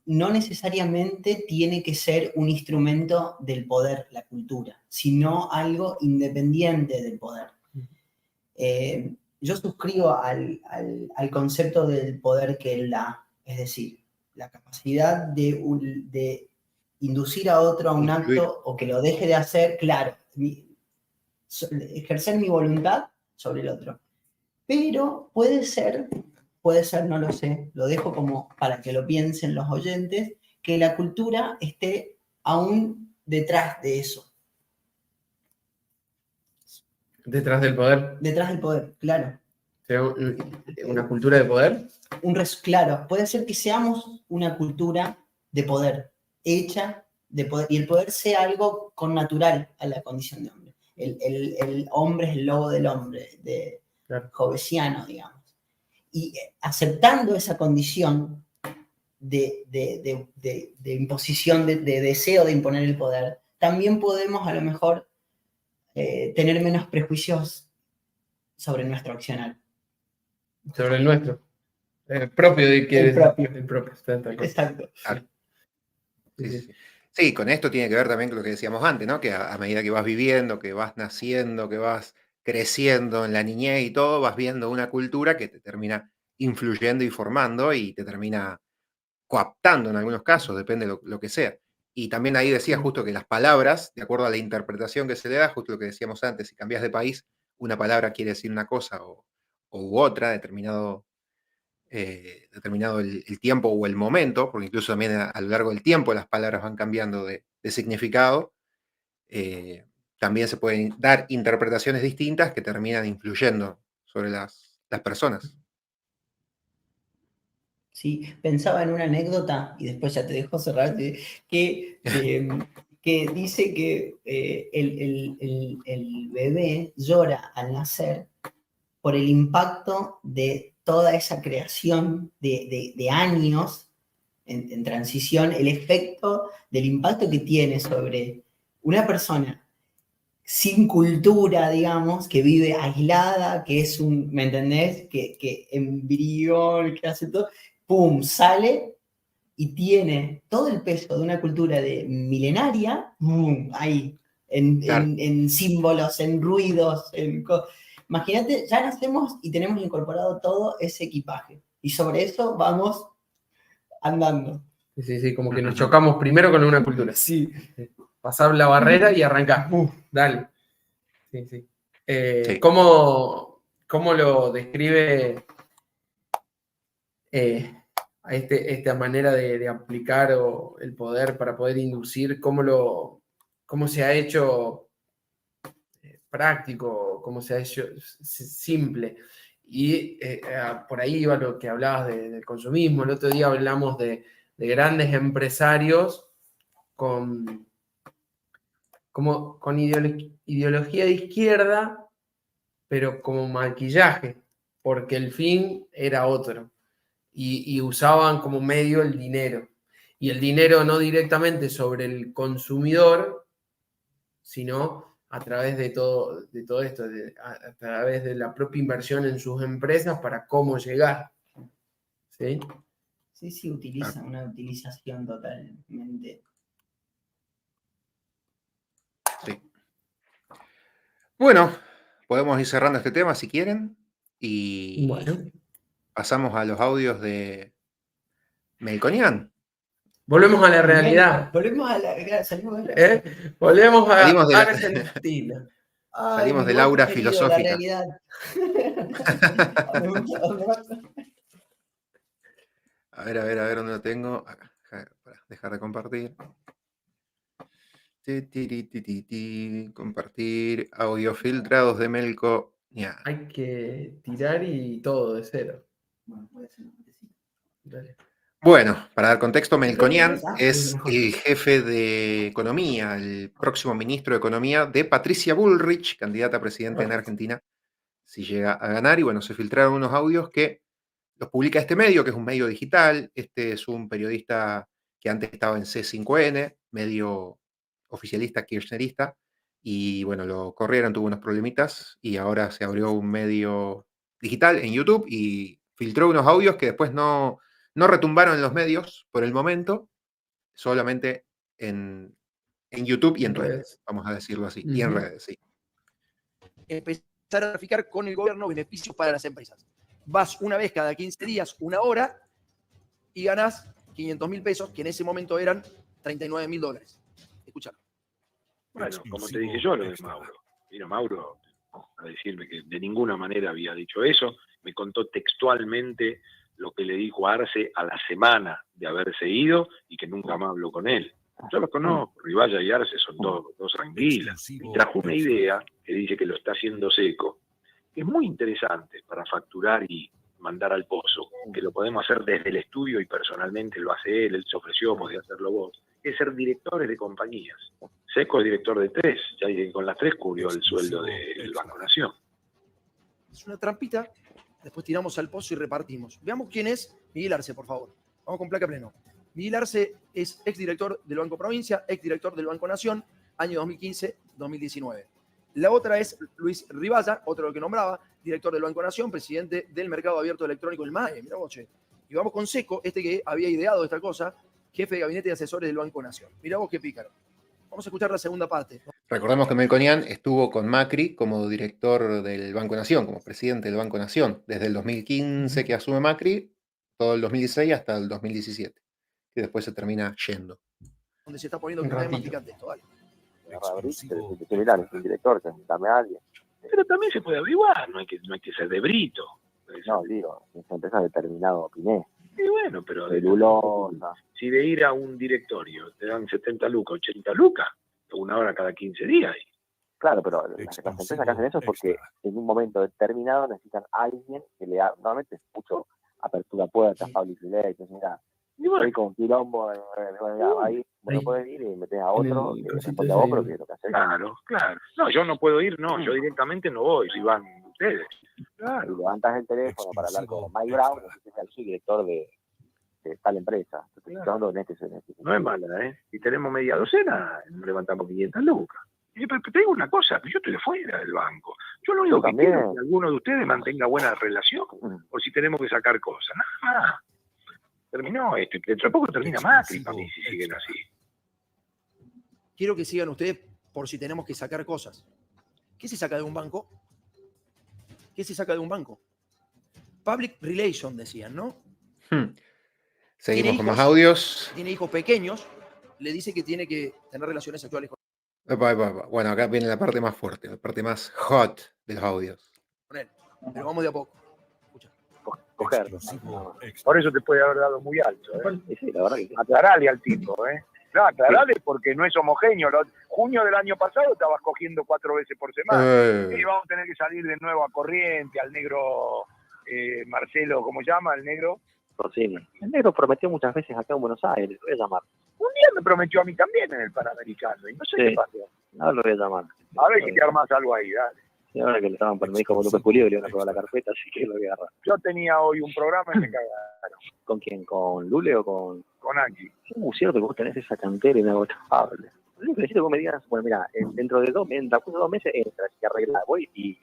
no necesariamente tiene que ser un instrumento del poder, la cultura, sino algo independiente del poder. Yo suscribo al concepto del poder que él da, es decir, la capacidad de inducir a otro a un acto o que lo deje de hacer, claro, ejercer mi voluntad sobre el otro. Pero puede ser, no lo sé, lo dejo como para que lo piensen los oyentes, que la cultura esté aún detrás de eso. Detrás del poder. Detrás del poder, claro. ¿Una cultura de poder? Claro, puede ser que seamos una cultura de poder, hecha de poder, y el poder sea algo connatural a la condición de hombre. El hombre es el lobo del hombre, de claro. Hobbesiano, digamos. Y aceptando esa condición de imposición, de deseo de imponer el poder, también podemos a lo mejor tener menos prejuicios sobre nuestro accionar. Sobre el nuestro. El propio. El propio. Exacto. Claro. Sí, con esto tiene que ver también con lo que decíamos antes, ¿no? Que a medida que vas viviendo, que vas naciendo, que vas creciendo en la niñez y todo, vas viendo una cultura que te termina influyendo y formando y te termina coaptando en algunos casos, depende de lo que sea. Y también ahí decía justo que las palabras, de acuerdo a la interpretación que se le da, justo lo que decíamos antes, si cambias de país, una palabra quiere decir una cosa u otra, determinado el tiempo o el momento, porque incluso también a lo largo del tiempo las palabras van cambiando de significado. También se pueden dar interpretaciones distintas que terminan influyendo sobre las personas. Sí, pensaba en una anécdota, y después ya te dejo cerrar, que dice que el bebé llora al nacer por el impacto de toda esa creación de años en transición, el efecto del impacto que tiene sobre una persona sin cultura, digamos, que vive aislada, que es ¿me entendés? Que embrión, que hace todo, ¡pum!, sale y tiene todo el peso de una cultura milenaria, ¡pum!, ahí, en símbolos, en ruidos, imagínate, ya nacemos y tenemos incorporado todo ese equipaje, y sobre eso vamos andando. Sí, como que nos chocamos primero con una cultura. Sí. Pasar la barrera y arrancar. Dale. Sí. Sí. ¿Cómo lo describe a esta manera de aplicar el poder para poder inducir? ¿Cómo se ha hecho práctico, como se ha hecho simple. Y por ahí iba lo que hablabas del consumismo. El otro día hablamos de grandes empresarios con ideología de izquierda, pero como maquillaje, porque el fin era otro. Y usaban como medio el dinero. Y el dinero no directamente sobre el consumidor, sino a través de todo esto, a través de la propia inversión en sus empresas para cómo llegar. ¿Sí? Sí, utiliza una utilización totalmente. Sí. Bueno, podemos ir cerrando este tema si quieren. Y Bueno, pasamos a los audios de Melconian. volvemos a la realidad. Volvemos a la. Salimos de la. Volvemos a Salimos de la- Argentina. Ay, Salimos mi del cuerpo aura querido, filosófica. La realidad. A ver, ¿dónde lo tengo? Acá, dejar de compartir. Compartir audio filtrados de Melconian. Hay que tirar y todo de cero. Bueno, voy a hacer un matecito. Dale. Bueno, para dar contexto, Melconian ¿Pasa? es el jefe de Economía, el próximo ministro de Economía de Patricia Bullrich, candidata a presidenta en Argentina, si llega a ganar. Y bueno, se filtraron unos audios que los publica este medio, que es un medio digital. Este es un periodista que antes estaba en C5N, medio oficialista, kirchnerista, y bueno, lo corrieron, tuvo unos problemitas, y ahora se abrió un medio digital en YouTube y filtró unos audios que después no retumbaron en los medios por el momento, solamente en YouTube y en Twitter, Redes. vamos a decirlo así, y en redes, sí. Empezar a graficar con el gobierno beneficios para las empresas. Vas una vez cada 15 días, una hora, y ganás 500.000 pesos, que en ese momento eran $39.000. Escuchalo. Bueno, como te dije yo, lo de Mauro. Vino Mauro a decirme que de ninguna manera había dicho eso. Me contó textualmente lo que le dijo a Arce a la semana de haberse ido y que nunca más habló con él. Yo los conozco, Rivalla y Arce son dos tranquilas. Y trajo una idea que dice que lo está haciendo Seco, que es muy interesante para facturar y mandar al pozo, que lo podemos hacer desde el estudio y personalmente lo hace él se ofreció, podía hacerlo vos, es ser directores de compañías. Seco es director de 3, ya con las 3 cubrió el sueldo del Banco Nación. Es una trampita, después tiramos al pozo y repartimos. Veamos quién es Miguel Arce, por favor. Vamos con placa pleno. Miguel Arce es exdirector del Banco Provincia, exdirector del Banco Nación, año 2015-2019. La otra es Luis Rivalla, otro que nombraba, director del Banco Nación, presidente del Mercado Abierto Electrónico, el MAE. Mirá vos, che. Y vamos con Seco, este que había ideado esta cosa, jefe de gabinete de asesores del Banco Nación. Mirá vos qué pícaro. Vamos a escuchar la segunda parte. Recordemos que Melconian estuvo con Macri como director del Banco Nación, como presidente del Banco Nación, desde el 2015 que asume Macri, todo el 2016 hasta el 2017, que después se termina yendo. Donde se está poniendo cada vez más picante esto, dale. El director, dame a alguien. Pero también se puede averiguar, no hay que ser de Brito. No, digo, esa empresa ha determinado opiné. Y bueno, pero Celulosa. si de ir a un directorio te dan 70 lucas, 80 lucas, una hora cada 15 días. Claro, pero las empresas que hacen eso es porque en un momento determinado necesitan a alguien que le haga, normalmente es mucho apertura puertas, public relations, mira, Y bueno, estoy con un quilombo, ahí vos no podés ir y metés a otro, y responde a vos, pero que lo que haces. claro. No, yo no puedo ir, no, yo directamente no voy, si van ustedes. Claro. Y levantas el teléfono para hablar con Mike Brown, que es el subdirector de tal empresa. No es mala, ¿eh? Si tenemos media docena, levantamos 500 lucas. Pero te digo una cosa, yo estoy de fuera del banco. Yo lo único que quiero es que alguno de ustedes mantenga buena relación, por si tenemos que sacar cosas. Nada más. Terminó esto, y dentro de poco termina Macri para mí, si siguen así. Quiero que sigan ustedes por si tenemos que sacar cosas. ¿Qué se saca de un banco? ¿Qué se saca de un banco? Public Relations, decían, ¿no? Seguimos con más audios. Tiene hijos pequeños, le dice que tiene que tener relaciones sexuales con Bueno, acá viene la parte más fuerte, la parte más hot de los audios. él. Pero vamos de a poco. Escucha. Coger. Por eso te puede haber dado muy alto, ¿eh? Sí, la verdad que sí. Aclarale al tipo, ¿eh? No, aclarale porque no es homogéneo. Junio del año pasado estabas cogiendo 4 veces por semana. Y vamos a tener que salir de nuevo a Corriente, al negro Marcelo, ¿cómo se llama? El negro. Rosini. El negro prometió muchas veces acá en Buenos Aires, lo voy a llamar. Un día me prometió a mí también en el Panamericano y no sé qué pasó. Ahora lo voy a llamar. A ver si te armas algo ahí, dale. Y ahora que le estaban por me dijo con López Pulido, le iban a probar la carpeta, así que lo voy a agarrar. Yo tenía hoy un programa y me cagaron. ¿Con quién? ¿Con Lule o con...? Con Angie. Es muy cierto que vos tenés esa cantera inagotable. Lo único que necesito que vos me digas, bueno, mira, dentro de 2 meses entras y arreglas, voy y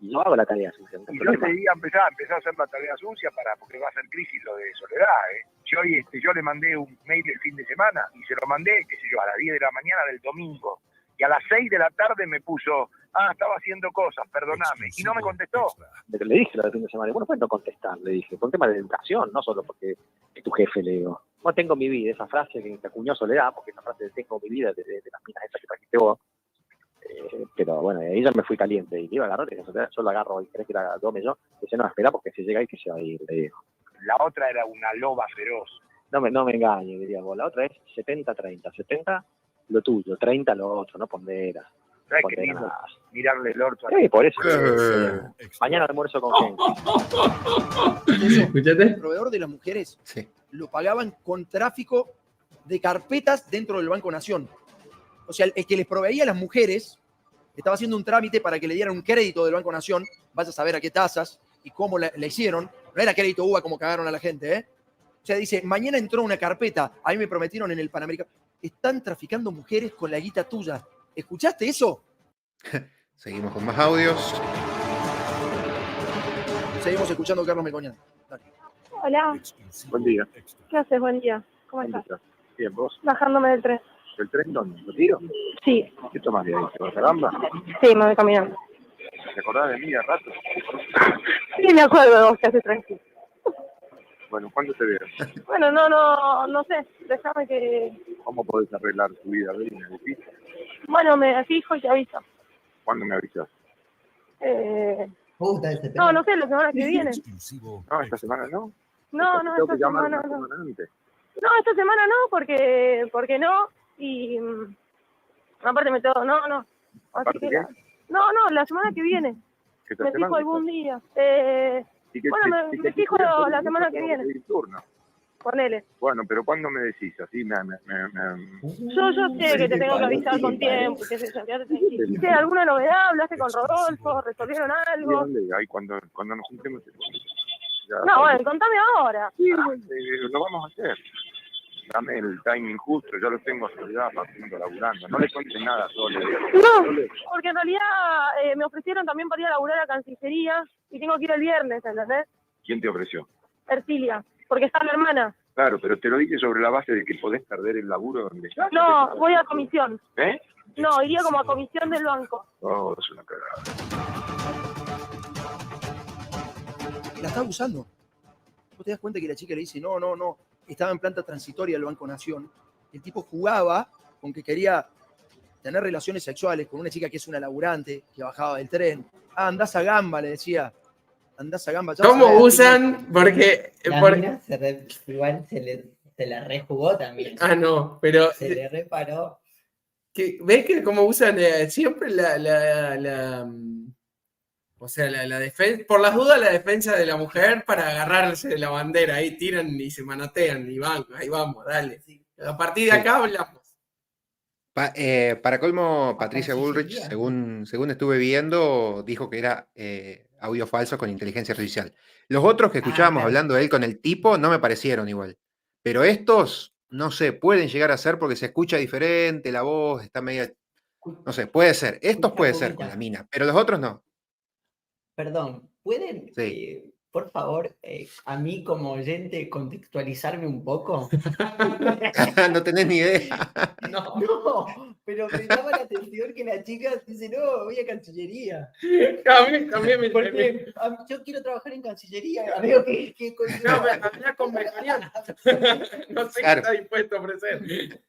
yo hago la tarea sucia. Y yo ese día empecé a hacer la tarea sucia porque va a ser crisis lo de Soledad, Yo le mandé un mail el fin de semana y se lo mandé, qué sé yo, a las 10 de la mañana del domingo. Y a las 6 de la tarde me puso, estaba haciendo cosas, perdoname. Y no me contestó. Le dije la fin de semana, bueno, pues no contestar, le dije, por un tema de educación, no solo porque es tu jefe, le digo. No tengo mi vida, esa frase que acuñó Soledad, porque esa frase de tengo mi vida de las minas esas que trajiste vos. Pero bueno, ahí ya me fui caliente y le iba a agarrar, y yo lo agarro y querés que la tome yo. Dice, no, espera porque si llega ahí que se va a ir, le digo. La otra era una loba feroz. No me engañes, diría vos. La otra es 70-30. 70 lo tuyo, 30 lo otro, no ponderas. ¿Sabes qué lindo? Mirarle el orto a por eso. Mañana almuerzo con gente. El proveedor de las mujeres lo pagaban con tráfico de carpetas dentro del Banco Nación. O sea, el que les proveía a las mujeres estaba haciendo un trámite para que le dieran un crédito del Banco Nación, vaya a saber a qué tasas y cómo le hicieron. No era crédito UBA como cagaron a la gente, O sea, dice, mañana entró una carpeta, a mí me prometieron en el Panamericano. Están traficando mujeres con la guita tuya. ¿Escuchaste eso? Seguimos con más audios. Seguimos escuchando a Carlos Melconian. Dale. Hola. Buen día. ¿Qué haces? Buen día. ¿Cómo estás? Bien, ¿vos? Bajándome del tren. ¿El tren dónde? ¿Lo tiro? Sí. ¿Qué tomas de ahí? ¿Te vas a Gamba? Sí, me voy caminando. ¿Te acordás de mí a rato? Sí, me acuerdo de vos que haces tranquilo. Bueno, ¿cuándo te veo? Bueno, no sé. Déjame que... ¿Cómo podés arreglar tu vida? ¿Me decís? Bueno, me fijo y te aviso. ¿Cuándo me avisas? No sé, la semana que viene. No, esta semana no. No, esta semana no. No, esta semana no, porque no. Y aparte me tengo... No. Así que no, la semana que viene. Me fijo algún día. Bueno, me fijo la semana que viene. Ponele. Bueno, pero ¿cuándo me decís? Así Yo sé que te tengo que avisar con tiempo, qué sé yo, quédate tranquilo. ¿Viste alguna novedad? ¿Hablaste con Rodolfo? ¿Resolvieron algo? Ahí cuando nos juntemos. No, bueno, contame ahora. Sí, lo vamos a hacer. Dame el timing justo, yo lo tengo a Soledad haciendo laburando. No le cuentes nada a Soledad. No, porque en realidad me ofrecieron también para ir a laburar a Cancillería y tengo que ir el viernes, ¿entendés? ¿Quién te ofreció? Ercilia, porque está mi hermana. Claro, pero te lo dije sobre la base de que podés perder el laburo donde estás. No, voy a comisión. ¿Eh? No, iría como a comisión del banco. Oh, es una cagada. La está abusando. Vos te das cuenta que la chica le dice, no. Estaba en planta transitoria del Banco Nación. El tipo jugaba con que quería tener relaciones sexuales con una chica que es una laburante, que bajaba del tren. Andás a Gamba, le decía. Andás a Gamba. ¿Cómo usan? Porque... Mina igual se la rejugó también. No, pero... Se le reparó. ¿Ves que cómo usan siempre o sea, la defensa, por las dudas, la defensa de la mujer para agarrarse de la bandera? Ahí tiran y se manotean y van, ahí vamos, dale. A partir de acá hablamos. Para colmo, Patricia Bullrich, según estuve viendo, dijo que era audio falso con inteligencia artificial. Los otros que escuchábamos hablando de él con el tipo no me parecieron igual. Pero estos, no sé, pueden llegar a ser porque se escucha diferente, la voz está media... No sé, puede ser. Estos puede ser con la mina, pero los otros no. Perdón, ¿pueden, por favor, a mí como oyente contextualizarme un poco? No tenés ni idea. No, pero me llama la atención que la chica dice, no, voy a Cancillería. También me... Porque yo quiero trabajar en Cancillería. Veo que no, me había con Melconian. No sé qué está dispuesto a ofrecer.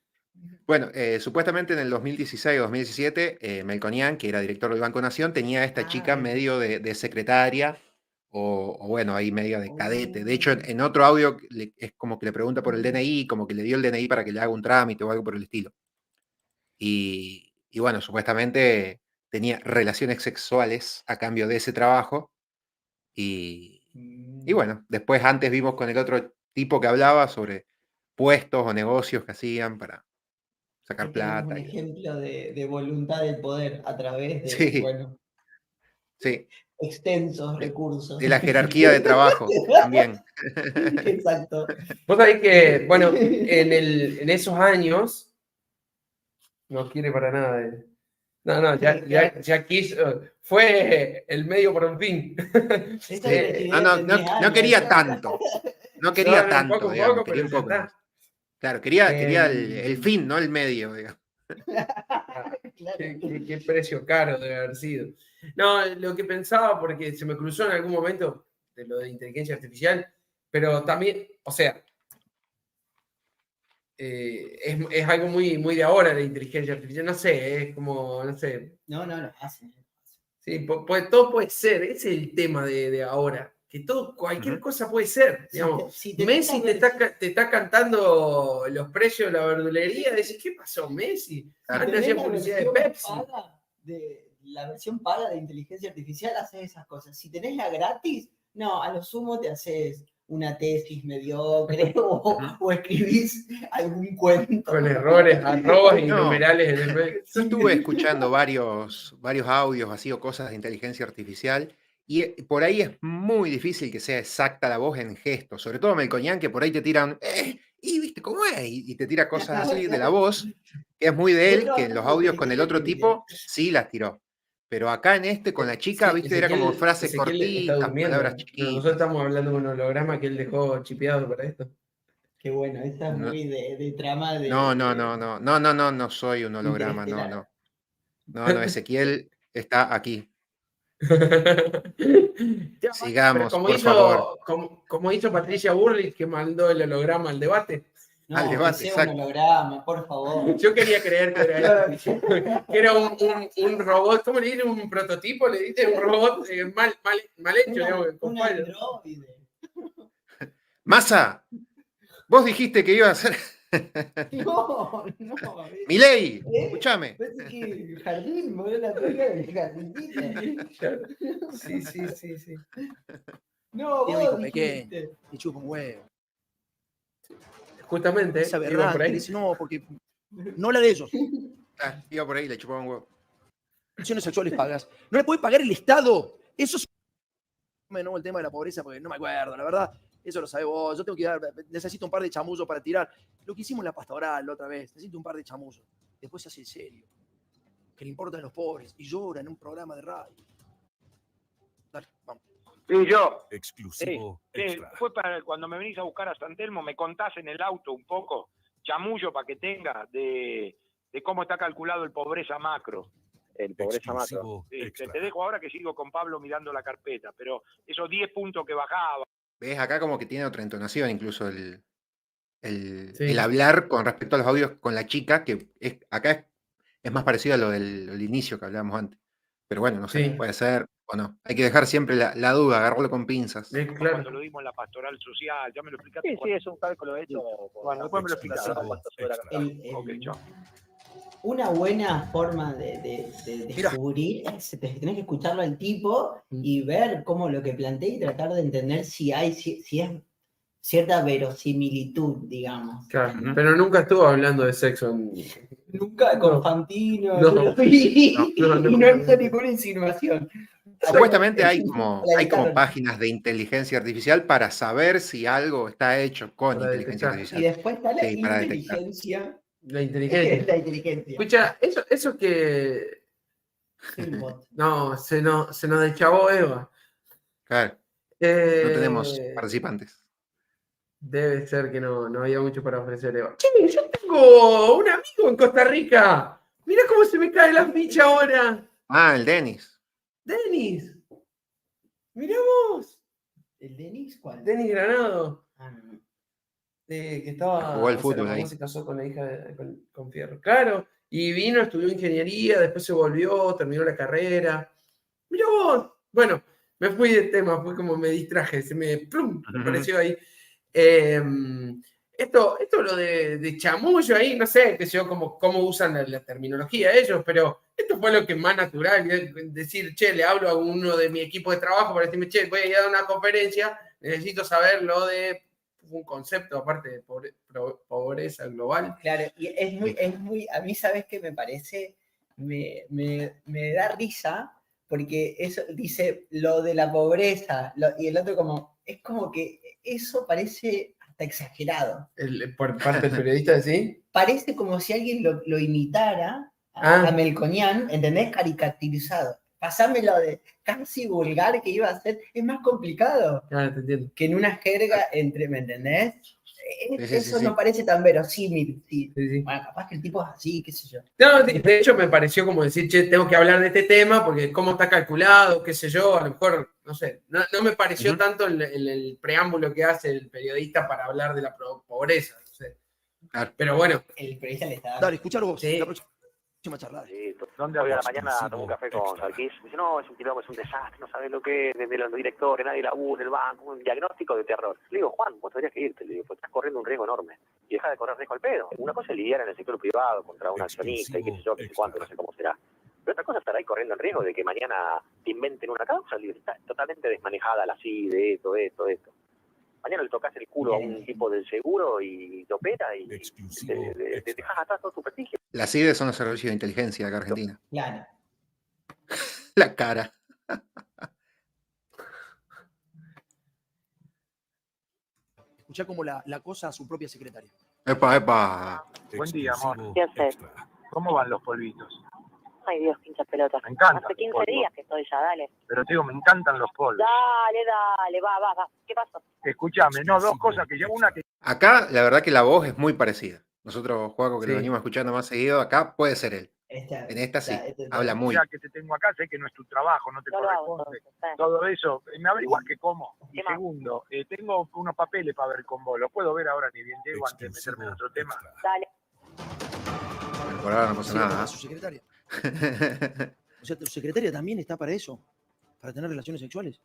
Bueno, supuestamente en el 2016 o 2017, Melconian, que era director del Banco Nación, tenía a esta chica medio de secretaria o bueno, ahí medio de cadete. De hecho, en otro audio es como que le pregunta por el DNI, como que le dio el DNI para que le haga un trámite o algo por el estilo. Y bueno, supuestamente tenía relaciones sexuales a cambio de ese trabajo. Y bueno, después antes vimos con el otro tipo que hablaba sobre puestos o negocios que hacían para sacar Ahí tenemos plata. un ejemplo de voluntad del poder a través de, Sí. bueno, Sí, extensos recursos. de la jerarquía de trabajo también. Exacto. Vos sabés que, bueno, en esos años, no quiere para nada. No, ya quiso, fue el medio por un fin. Esa es No, no, no quería tanto. No quería un tanto, poco, digamos, pero quería un ya poco está. más. Claro, quería el fin, no el medio, digamos. Claro. Qué precio caro debe haber sido. No, lo que pensaba, porque se me cruzó en algún momento de lo de inteligencia artificial, pero también, o sea, es algo muy, muy de ahora la inteligencia artificial, no sé, es como, no sé. No, lo hacen. Sí, todo puede ser, ese es el tema de ahora, que cualquier cosa puede ser. Digamos. Si Messi te está cantando los precios de la verdulería, decís, ¿qué pasó, Messi? Antes hacía publicidad de Pepsi. La versión paga de inteligencia artificial hace esas cosas. Si tenés la gratis, no, a lo sumo te haces una tesis mediocre o escribís algún cuento. Con errores, arrobas y numerales en el medio. Yo estuve escuchando varios audios así o cosas de inteligencia artificial y por ahí es muy difícil que sea exacta la voz en gestos, sobre todo Melconian, que por ahí te tiran, y viste cómo es, y te tira cosas así de la voz, que es muy de él, que en los audios con el otro tipo sí las tiró. Pero acá en este, con la chica, viste, era como frases cortitas, palabras chiquitas. Nosotros estamos hablando de un holograma que él dejó chipeado para esto. Qué bueno, esta es muy de trama de... No soy un holograma, no, Ezequiel está aquí. Sigamos, por favor. Como hizo Patricia Burrich, que mandó el holograma al debate. No, al debate, que sea un holograma, por favor. Yo quería creer que era un robot, ¿cómo le dicen? Un prototipo, le dicen un robot mal hecho. Un androide. Massa, vos dijiste que iba a ser... No. Milei, escúchame. Parece que jardín, movió la tuya del jardinita. Sí. No, vos dijiste. Y chupa un huevo. Justamente, esa verdad, por ahí. Dice, no, porque no la de ellos. Iba por ahí, le chupaban huevo. Relaciones sexuales pagas. No le puede pagar el Estado. Eso es... No, el tema de la pobreza, porque no me acuerdo, la verdad. Eso lo sabés vos. Yo tengo que necesito un par de chamullos para tirar. Lo que hicimos en la pastoral la otra vez. Necesito un par de chamullos. Después se hace en serio. Que le importan los pobres. Y llora en un programa de radio. Dale, vamos. Sí, yo. Exclusivo. Fue para cuando me venís a buscar a San Telmo, me contás en el auto un poco, chamullo para que tenga, de cómo está calculado el pobreza macro. El pobreza macro. Sí, te dejo ahora que sigo con Pablo mirando la carpeta, pero esos 10 puntos que bajaba. Ves acá como que tiene otra entonación, incluso el hablar con respecto a los audios con la chica, que acá es más parecido a lo del inicio que hablábamos antes. Pero bueno, no sé, puede ser o no. Hay que dejar siempre la duda, agarrarlo con pinzas. Claro. Cuando lo dimos en la pastoral social, ya me lo explicaste. Sí, es un cálculo hecho. Bueno, después me lo explicas. Una buena forma de descubrir es tenés que escucharlo al tipo y ver cómo lo que plantea y tratar de entender si es cierta verosimilitud, digamos. Claro, pero nunca estuvo hablando de sexo. Nunca con Fantino. No y no hizo ninguna insinuación. Supuestamente hay como páginas de inteligencia artificial para saber si algo está hecho con inteligencia artificial. Y después está la inteligencia. La inteligencia. Escucha, eso que... No, se nos deschavó Eva. Claro. No tenemos participantes. Debe ser que no había mucho para ofrecer, Eva. Che, yo tengo un amigo en Costa Rica. Mirá cómo se me cae la ficha ahora. El Denis. Denis. Mirá vos. ¿El Denis cuál? Denis Granado. No. Que estaba... Jugó al fútbol ahí. Se casó con la hija con Fierro. Claro. Y vino, estudió ingeniería, después se volvió, terminó la carrera. Mirá vos. Bueno, Me fui del tema, fue como me distraje, se me, plum, me apareció ahí. Esto lo de chamullo ahí, no sé, qué sé yo, cómo usan la terminología ellos, pero esto fue lo que más natural, decir, che, le hablo a uno de mi equipo de trabajo para decirme, che, voy a ir a dar una conferencia, necesito saber lo de un concepto aparte de pobreza global. Claro, y es muy, a mí, ¿sabes qué me parece? Me da risa, porque eso dice lo de la pobreza, y el otro como, es como que eso parece hasta exagerado. Por parte del periodista, ¿sí? Parece como si alguien lo imitara a Melconian, ¿entendés? Caricaturizado. Pasámelo de casi vulgar que iba a ser, es más complicado Te entiendo. que en una jerga entre, ¿me entendés? Sí, Eso sí. no parece tan verosímil. Sí. Sí. Bueno, capaz que el tipo es así, qué sé yo. No, de hecho me pareció como decir, che, tengo que hablar de este tema porque cómo está calculado, qué sé yo, a lo mejor, no sé, no me pareció tanto el preámbulo que hace el periodista para hablar de la pobreza, no sé. Claro. Pero bueno. El periodista le está dando. Dale, escuchar vos. Sí. La próxima charla. Sí, ¿dónde hoy a la mañana tomé un café con Sarkis? Me dice, no, es un quilombo, es un desastre, no sabes lo que es, desde los directores, nadie labura, el banco, un diagnóstico de terror. Le digo, Juan, vos tendrías que irte, le digo, pues estás corriendo un riesgo enorme. Y deja de correr riesgo al pedo. Una cosa es lidiar en el sector privado contra un accionista y qué sé yo, qué sé cuánto, no sé cómo será. Pero otra cosa es estar ahí corriendo el riesgo de que mañana te inventen una causa, está totalmente desmanejada la CID, de esto. Mañana le tocas el culo a un tipo del seguro y te opera y te dejas atrás todo tu prestigio. Las CIDE son los servicios de inteligencia de acá Argentina. Claro. La cara. Escuchá como la cosa a su propia secretaria. Epa. Buen día, amor. ¿Qué haces? ¿Cómo van los polvitos? Ay, Dios, pincha pelota. Me encantan. Hace 15 los polvos. días que estoy ya, dale. Pero te digo, me encantan los polvos. Dale, va. ¿Qué pasó? Escúchame, no, dos cosas que yo, una que Acá, la verdad que la voz es muy parecida. Nosotros, Juaco, que Sí. lo venimos escuchando más seguido, acá puede ser él. En esta sí, habla muy. ya que te tengo acá, sé que no es tu trabajo, no te No lo hago corresponde. entonces. Todo eso, me averiguas que cómo. Y ¿Qué más? segundo, tengo unos papeles para ver con vos, los puedo ver ahora ni bien llego antes de meterme en otro tema. Dale. Por ahora no pasa Sí, nada. a su secretaria. O sea, ¿tu secretaria también está para eso? ¿Para tener relaciones sexuales?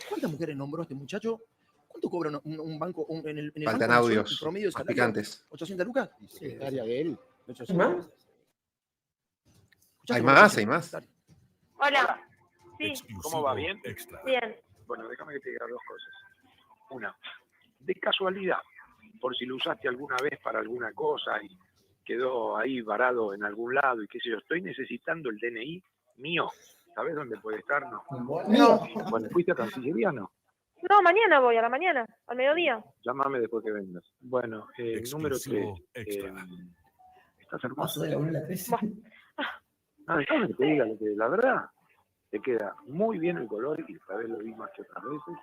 ¿Cuántas mujeres nombró este muchacho? ¿Cuánto cobra un banco en el Faltan Banco Nación, audios el promedio de más salario? picantes. ¿800 lucas? Secretaria de él. ¿Más? ¿Escuchaste Hay lo que más, dice hay la más. secretaria? Hola. Sí, ¿Cómo va? ¿Bien? bien. Bueno, déjame que te diga dos cosas. Una, de casualidad, por si lo usaste alguna vez para alguna cosa y quedó ahí varado en algún lado y qué sé yo, estoy necesitando el DNI mío. ¿Sabes dónde puede estar? No. No. Bueno, ¿fuiste a Cancillería? No. No, mañana voy, a la mañana, al mediodía. Llámame después que vengas. Bueno, número 3. Estás hermoso. Paso de la 1 a la 3. Ah, déjame que te diga lo que la verdad. Te queda muy bien el color y esta vez lo vi más que otras veces.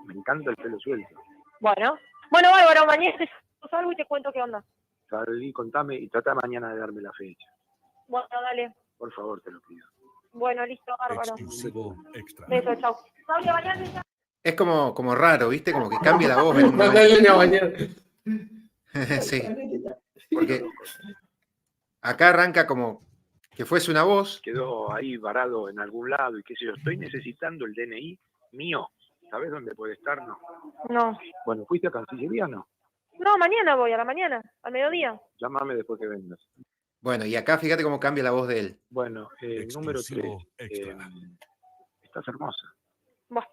Me encanta el pelo suelto. Bueno, bárbaro, mañana te salgo y te cuento qué onda. Salí, contame y trata mañana de darme la fecha. Bueno, dale. Por favor, te lo pido. Bueno, listo, bárbaro. Extra. Beso, chau. Salve a bañarte ya. Es como raro, ¿viste? Como que cambia la voz en un momento. Mandale una bañada. Sí. Porque acá arranca como que fuese una voz. Quedó ahí varado en algún lado y qué sé yo. Estoy necesitando el DNI mío. ¿Sabes dónde puede estar? No. No. Bueno, ¿fuiste a Cancillería? No. No, mañana voy, a la mañana, al mediodía. Llámame después que vengas. Bueno, y acá fíjate cómo cambia la voz de él. Bueno, número 3. Estás hermosa. Bueno.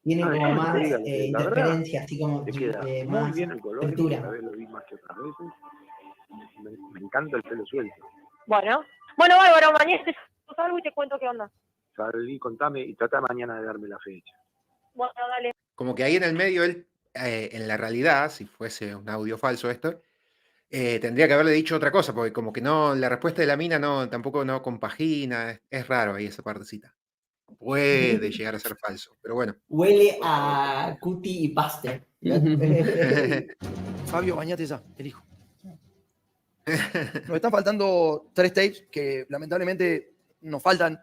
Tiene como más la verdad, interferencia, así como te queda muy más bien el color y apertura. esta vez lo vi más que otras veces. Me encanta el pelo suelto. Bueno, bárbaro, mañana te salgo y te cuento qué onda. Salí, contame y trata mañana de darme la fecha. Bueno, dale. Como que ahí en el medio él, en la realidad, si fuese un audio falso esto, tendría que haberle dicho otra cosa, porque como que no, la respuesta de la mina tampoco no compagina, es raro ahí esa partecita. Puede llegar a ser falso, pero bueno. Huele a cuti y paste. Fabio, bañate ya, elijo. Nos están faltando 3 tapes que lamentablemente nos faltan.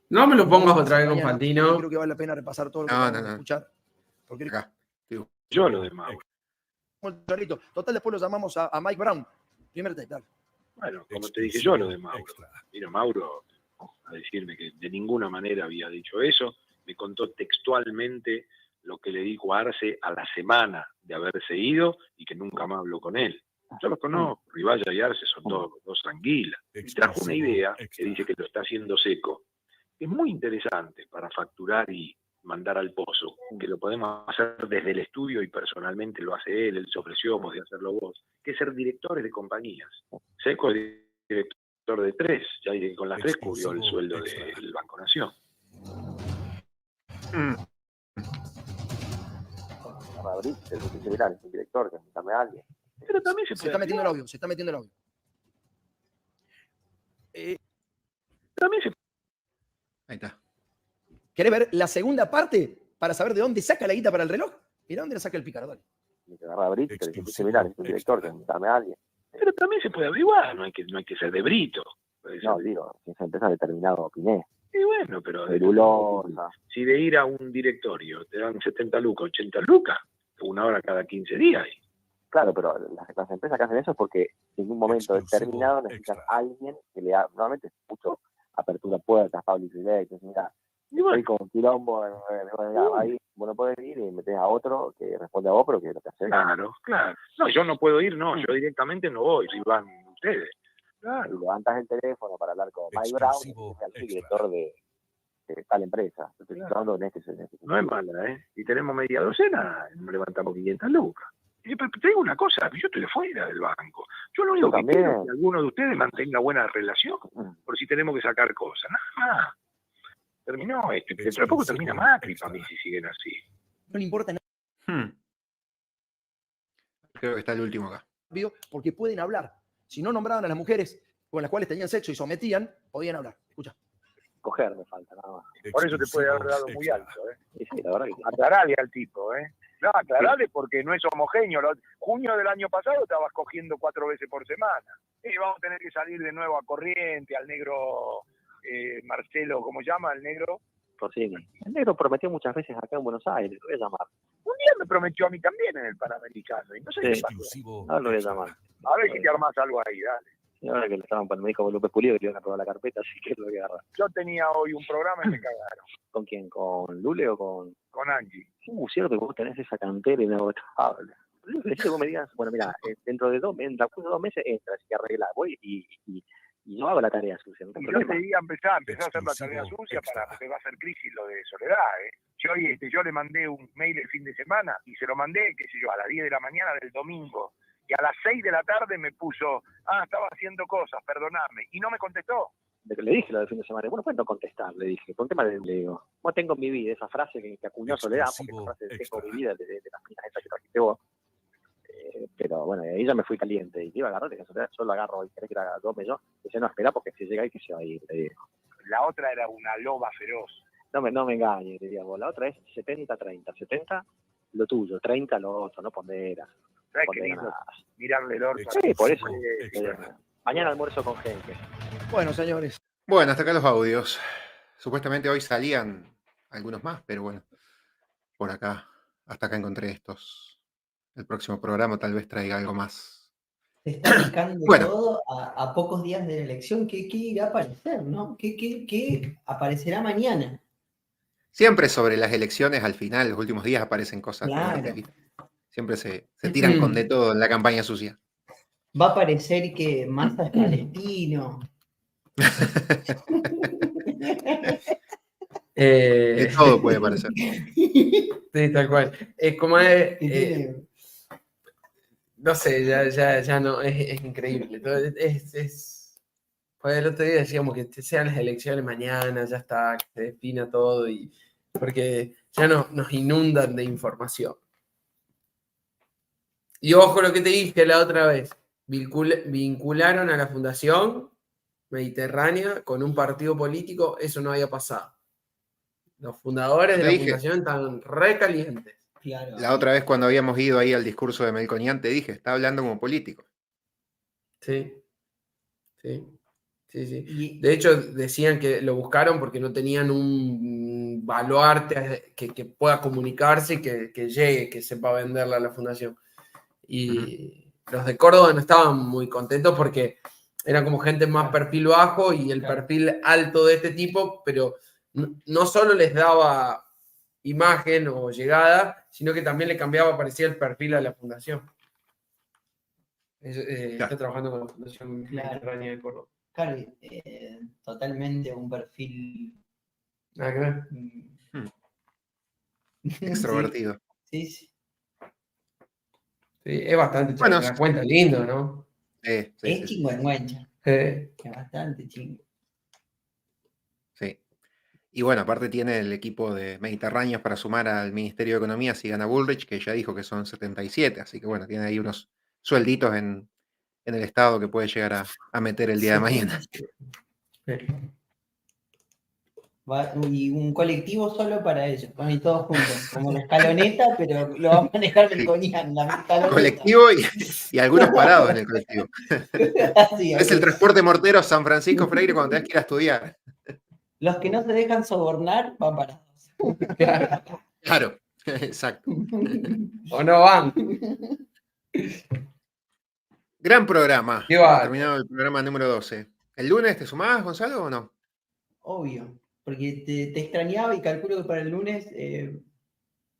No me lo pongas otra vez con Mañana. Fantino. Creo que vale la pena repasar todo lo que No, vamos no, a no. escuchar. Porque Acá. Digo, Yo lo demás. Charlito. Total, después lo llamamos a Mike Brown. Primer tape, dale. Bueno, como te dije yo lo de Mauro. Mira, Mauro, a decirme que de ninguna manera había dicho eso. Me contó textualmente lo que le dijo Arce a la semana de haberse ido y que nunca más habló con él. Yo los conozco, Rivalla y Arce son dos anguilas. Y trajo una idea que dice que lo está haciendo Seco, que es muy interesante para facturar y mandar al pozo, que lo podemos hacer desde el estudio y personalmente lo hace él se ofreció, podés hacerlo vos, que es ser directores de compañías. Seco es director de 3, ya que con las 3 cubrió el sueldo del Banco Nación. Fabricio, el viceviral, es un director, que dame a alguien. Pero también Se está metiendo el audio, se está metiendo el audio. También se... Ahí está. ¿Querés ver la segunda parte para saber de dónde saca la guita para el reloj? Mirá dónde la saca el pícaro, dale. Que agarra a Brito, que es el viceviral, es un director, que dame a alguien. Pero también se puede averiguar, no hay que ser de Brito. No, digo, si esa empresa determinado opiné. Y bueno, pero Celulosa. si de ir a un directorio te dan 70 lucas, 80 lucas, una hora cada 15 días. Claro, pero las empresas que hacen eso es porque en un momento determinado necesitan a alguien que le haga, normalmente es mucho apertura puertas, public relations, mira, estoy con un quilombo, ahí vos no podés ir y metés a otro que responde a vos, pero que lo que hace. Claro. No, yo no puedo ir, no, yo directamente no voy, si van ustedes. Claro. Y levantas el teléfono para hablar con Mike Brown, que es el director de tal empresa. Claro. No es mala, ¿eh? Y tenemos media docena, nos levantamos 500 lucas. Pero te digo una cosa, yo estoy fuera del banco. Yo lo único que quiero es que alguno de ustedes mantenga buena relación, por si tenemos que sacar cosas. Nada más. Terminó esto. Dentro de poco termina Macri para mí si siguen así. No le importa nada. Creo que está el último acá. Porque pueden hablar. Si no nombraban a las mujeres con las cuales tenían sexo y sometían, podían hablar. Escucha. Coger me falta, nada más. Por eso te puede haber dado muy alto, ¿eh? Sí, la verdad que aclarale al tipo, ¿eh? No, aclarale porque no es homogéneo. Junio del año pasado estabas cogiendo 4 veces por semana. Y vamos a tener que salir de nuevo a Corriente, al negro Marcelo, ¿cómo se llama? El negro. Porcini. El negro prometió muchas veces acá en Buenos Aires, lo voy a llamar. Un día me prometió a mí también en el Panamericano. Y no sé qué pasó. No lo voy a llamar. A ver si te armás algo ahí, dale. Y ahora que le estaban me dijo López Pulido que le iban a probar la carpeta, así que lo voy a agarrar. Yo tenía hoy un programa y me cagaron. ¿Con quién? ¿Con Lule o con...? Con Angie. Cierto que vos tenés esa cantera inagotable. Necesito que vos me digas, bueno, mira, dentro de 2 meses entras y arreglas, voy y yo hago la tarea sucia. No y yo te diga empezar a hacer la tarea sucia porque va a ser crisis lo de Soledad, ¿eh? Yo le mandé un mail el fin de semana y se lo mandé, qué sé yo, a las 10 de la mañana del domingo. Y a las 6 de la tarde me puso, estaba haciendo cosas, perdonadme. Y no me contestó. Le dije lo del fin de semana. Bueno, pues no contestar, le dije. Con tema le digo, vos tengo mi vida, esa frase que acuñó Soledad, porque esa frase de tengo mi vida de las minas esas que trajiste vos. Pero bueno, ahí ya me fui caliente. Y te iba a agarrar, que Soledad, yo lo agarro y querés que la tome yo. Dice, no, espera, porque si llega ahí que se va a ir, le digo. La otra era una loba feroz. No me engañes, le digo. La otra es 70-30. 70 lo tuyo, 30 lo otro, no ponderas. ¿Sabes qué lindo? Mirarle el orto. Sí, por eso. Mañana almuerzo con gente. Bueno, señores. Bueno, hasta acá los audios. Supuestamente hoy salían algunos más, pero bueno, por acá, hasta acá encontré estos. El próximo programa tal vez traiga algo más. Se está picando todo a pocos días de la elección. ¿Qué irá a aparecer, no? ¿Qué aparecerá mañana? Siempre sobre las elecciones, al final, los últimos días aparecen cosas. Claro. Siempre se tiran con de todo en la campaña sucia. Va a aparecer que Massa es palestino. De todo puede parecer. Sí, tal cual. Como es, no sé, ya no, es increíble. Pues el otro día decíamos que sean las elecciones mañana, ya está, que se defina todo, porque ya nos inundan de información. Y ojo lo que te dije la otra vez, vincularon a la Fundación Mediterránea con un partido político, eso no había pasado. Los fundadores de la fundación están recalientes. Claro. La otra vez cuando habíamos ido ahí al discurso de Melconian te dije, está hablando como político. Sí. De hecho, decían que lo buscaron porque no tenían un baluarte que pueda comunicarse y que llegue, que sepa venderla a la fundación. Y los de Córdoba no estaban muy contentos porque Eran como gente más perfil bajo y el perfil alto de este tipo, pero no solo les daba imagen o llegada, sino que también le cambiaba, parecía el perfil a la fundación. Está trabajando con la Fundación Mediterránea de Córdoba. Claro, totalmente un perfil... Nada que ver. Extrovertido. Sí, sí. Sí, es bastante Bueno, te das cuenta, lindo, ¿no? Es chingüengüencha. Sí. Es bastante chingo. Sí. Y bueno, aparte tiene el equipo de Mediterráneos para sumar al Ministerio de Economía si gana Bullrich, que ya dijo que son 77, así que bueno, tiene ahí unos suelditos en el Estado que puede llegar a meter el día de mañana. Y un colectivo solo para ellos, van a ir todos juntos, como la escaloneta, pero lo va a manejar Melconian, la escaloneta. Colectivo y algunos parados en el colectivo. Sí, Es el transporte mortero San Francisco Freire cuando tenés que ir a estudiar. Los que no se dejan sobornar van parados. Claro, exacto. O no van. Gran programa. Qué Hemos bárbaro. terminado el programa número 12. ¿El lunes te sumás, Gonzalo, o no? Obvio, porque te extrañaba y calculo que para el lunes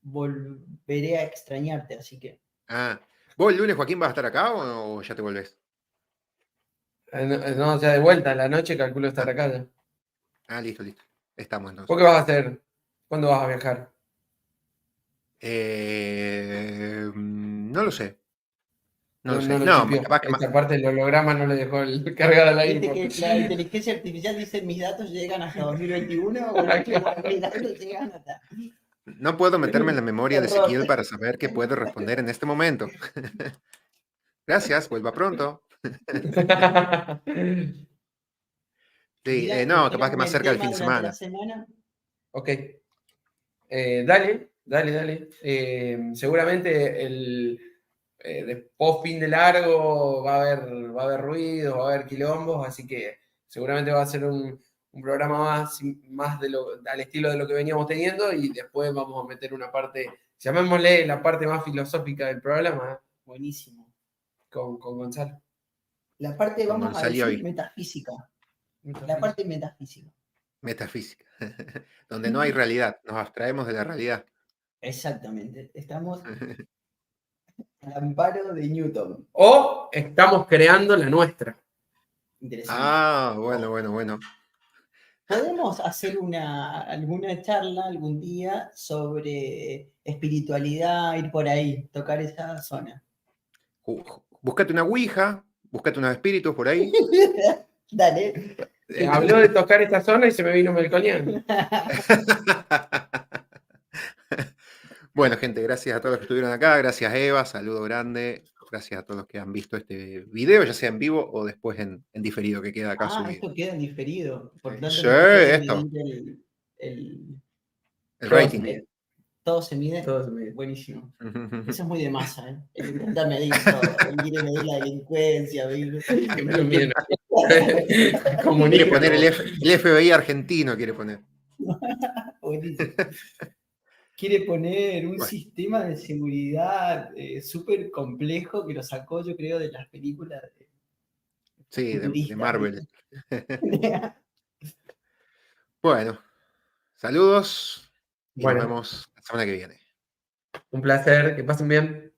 volveré a extrañarte, así que... Ah, ¿vos el lunes, Joaquín, vas a estar acá o ya te volvés? No, ya de vuelta a la noche calculo estar acá ya. Ah, listo. Estamos entonces. ¿Por qué vas a hacer? ¿Cuándo vas a viajar? No lo sé. No lo sé. lo No, chipió. capaz que Esta parte del holograma no le dejó el cargar al aire. ¿Viste que la inteligencia artificial dice mis datos llegan hasta 2021? Bueno, mis datos llegan hasta... no puedo meterme en la memoria de Ezequiel para saber qué puede responder en este momento. Gracias, vuelva pronto. Sí, Mira, no, capaz que tirame más el cerca del tema fin de durante la semana. Ok. Dale. Seguramente después fin de largo va a haber ruido, va a haber quilombos, así que seguramente va a ser un programa más al estilo de lo que veníamos teniendo y después vamos a meter una parte, llamémosle la parte más filosófica del programa. Buenísimo. Con Gonzalo. La parte, Con vamos a Gonzalo decir, hoy. metafísica. La parte metafísica. Metafísica. Donde no hay realidad, nos abstraemos de la realidad. Exactamente. Estamos al amparo de Newton. O estamos creando la nuestra. Interesante. Ah, bueno. Podemos hacer alguna charla algún día sobre espiritualidad, ir por ahí, tocar esa zona. Búscate una ouija, búscate unos espíritus por ahí. Dale. Habló de tocar esta zona y se me vino Melconian. Bueno, gente, gracias a todos los que estuvieron acá. Gracias, Eva. Saludo grande. Gracias a todos los que han visto este video, ya sea en vivo o después en diferido, que queda acá subido. Esto queda en diferido. Por tanto, Sí, no se esto. mide el rating. ¿Todo se mide? Todo se mide. Buenísimo. Eso es muy de masa, ¿eh? Él intenta medir todo. Él quiere medir la delincuencia, medir... Que me lo miden. Quiere poner el FBI argentino, quiere poner. Buenísimo. Quiere poner un sistema de seguridad súper complejo que lo sacó, yo creo, de las películas de Marvel. Bueno, saludos y nos vemos la semana que viene. Un placer, que pasen bien.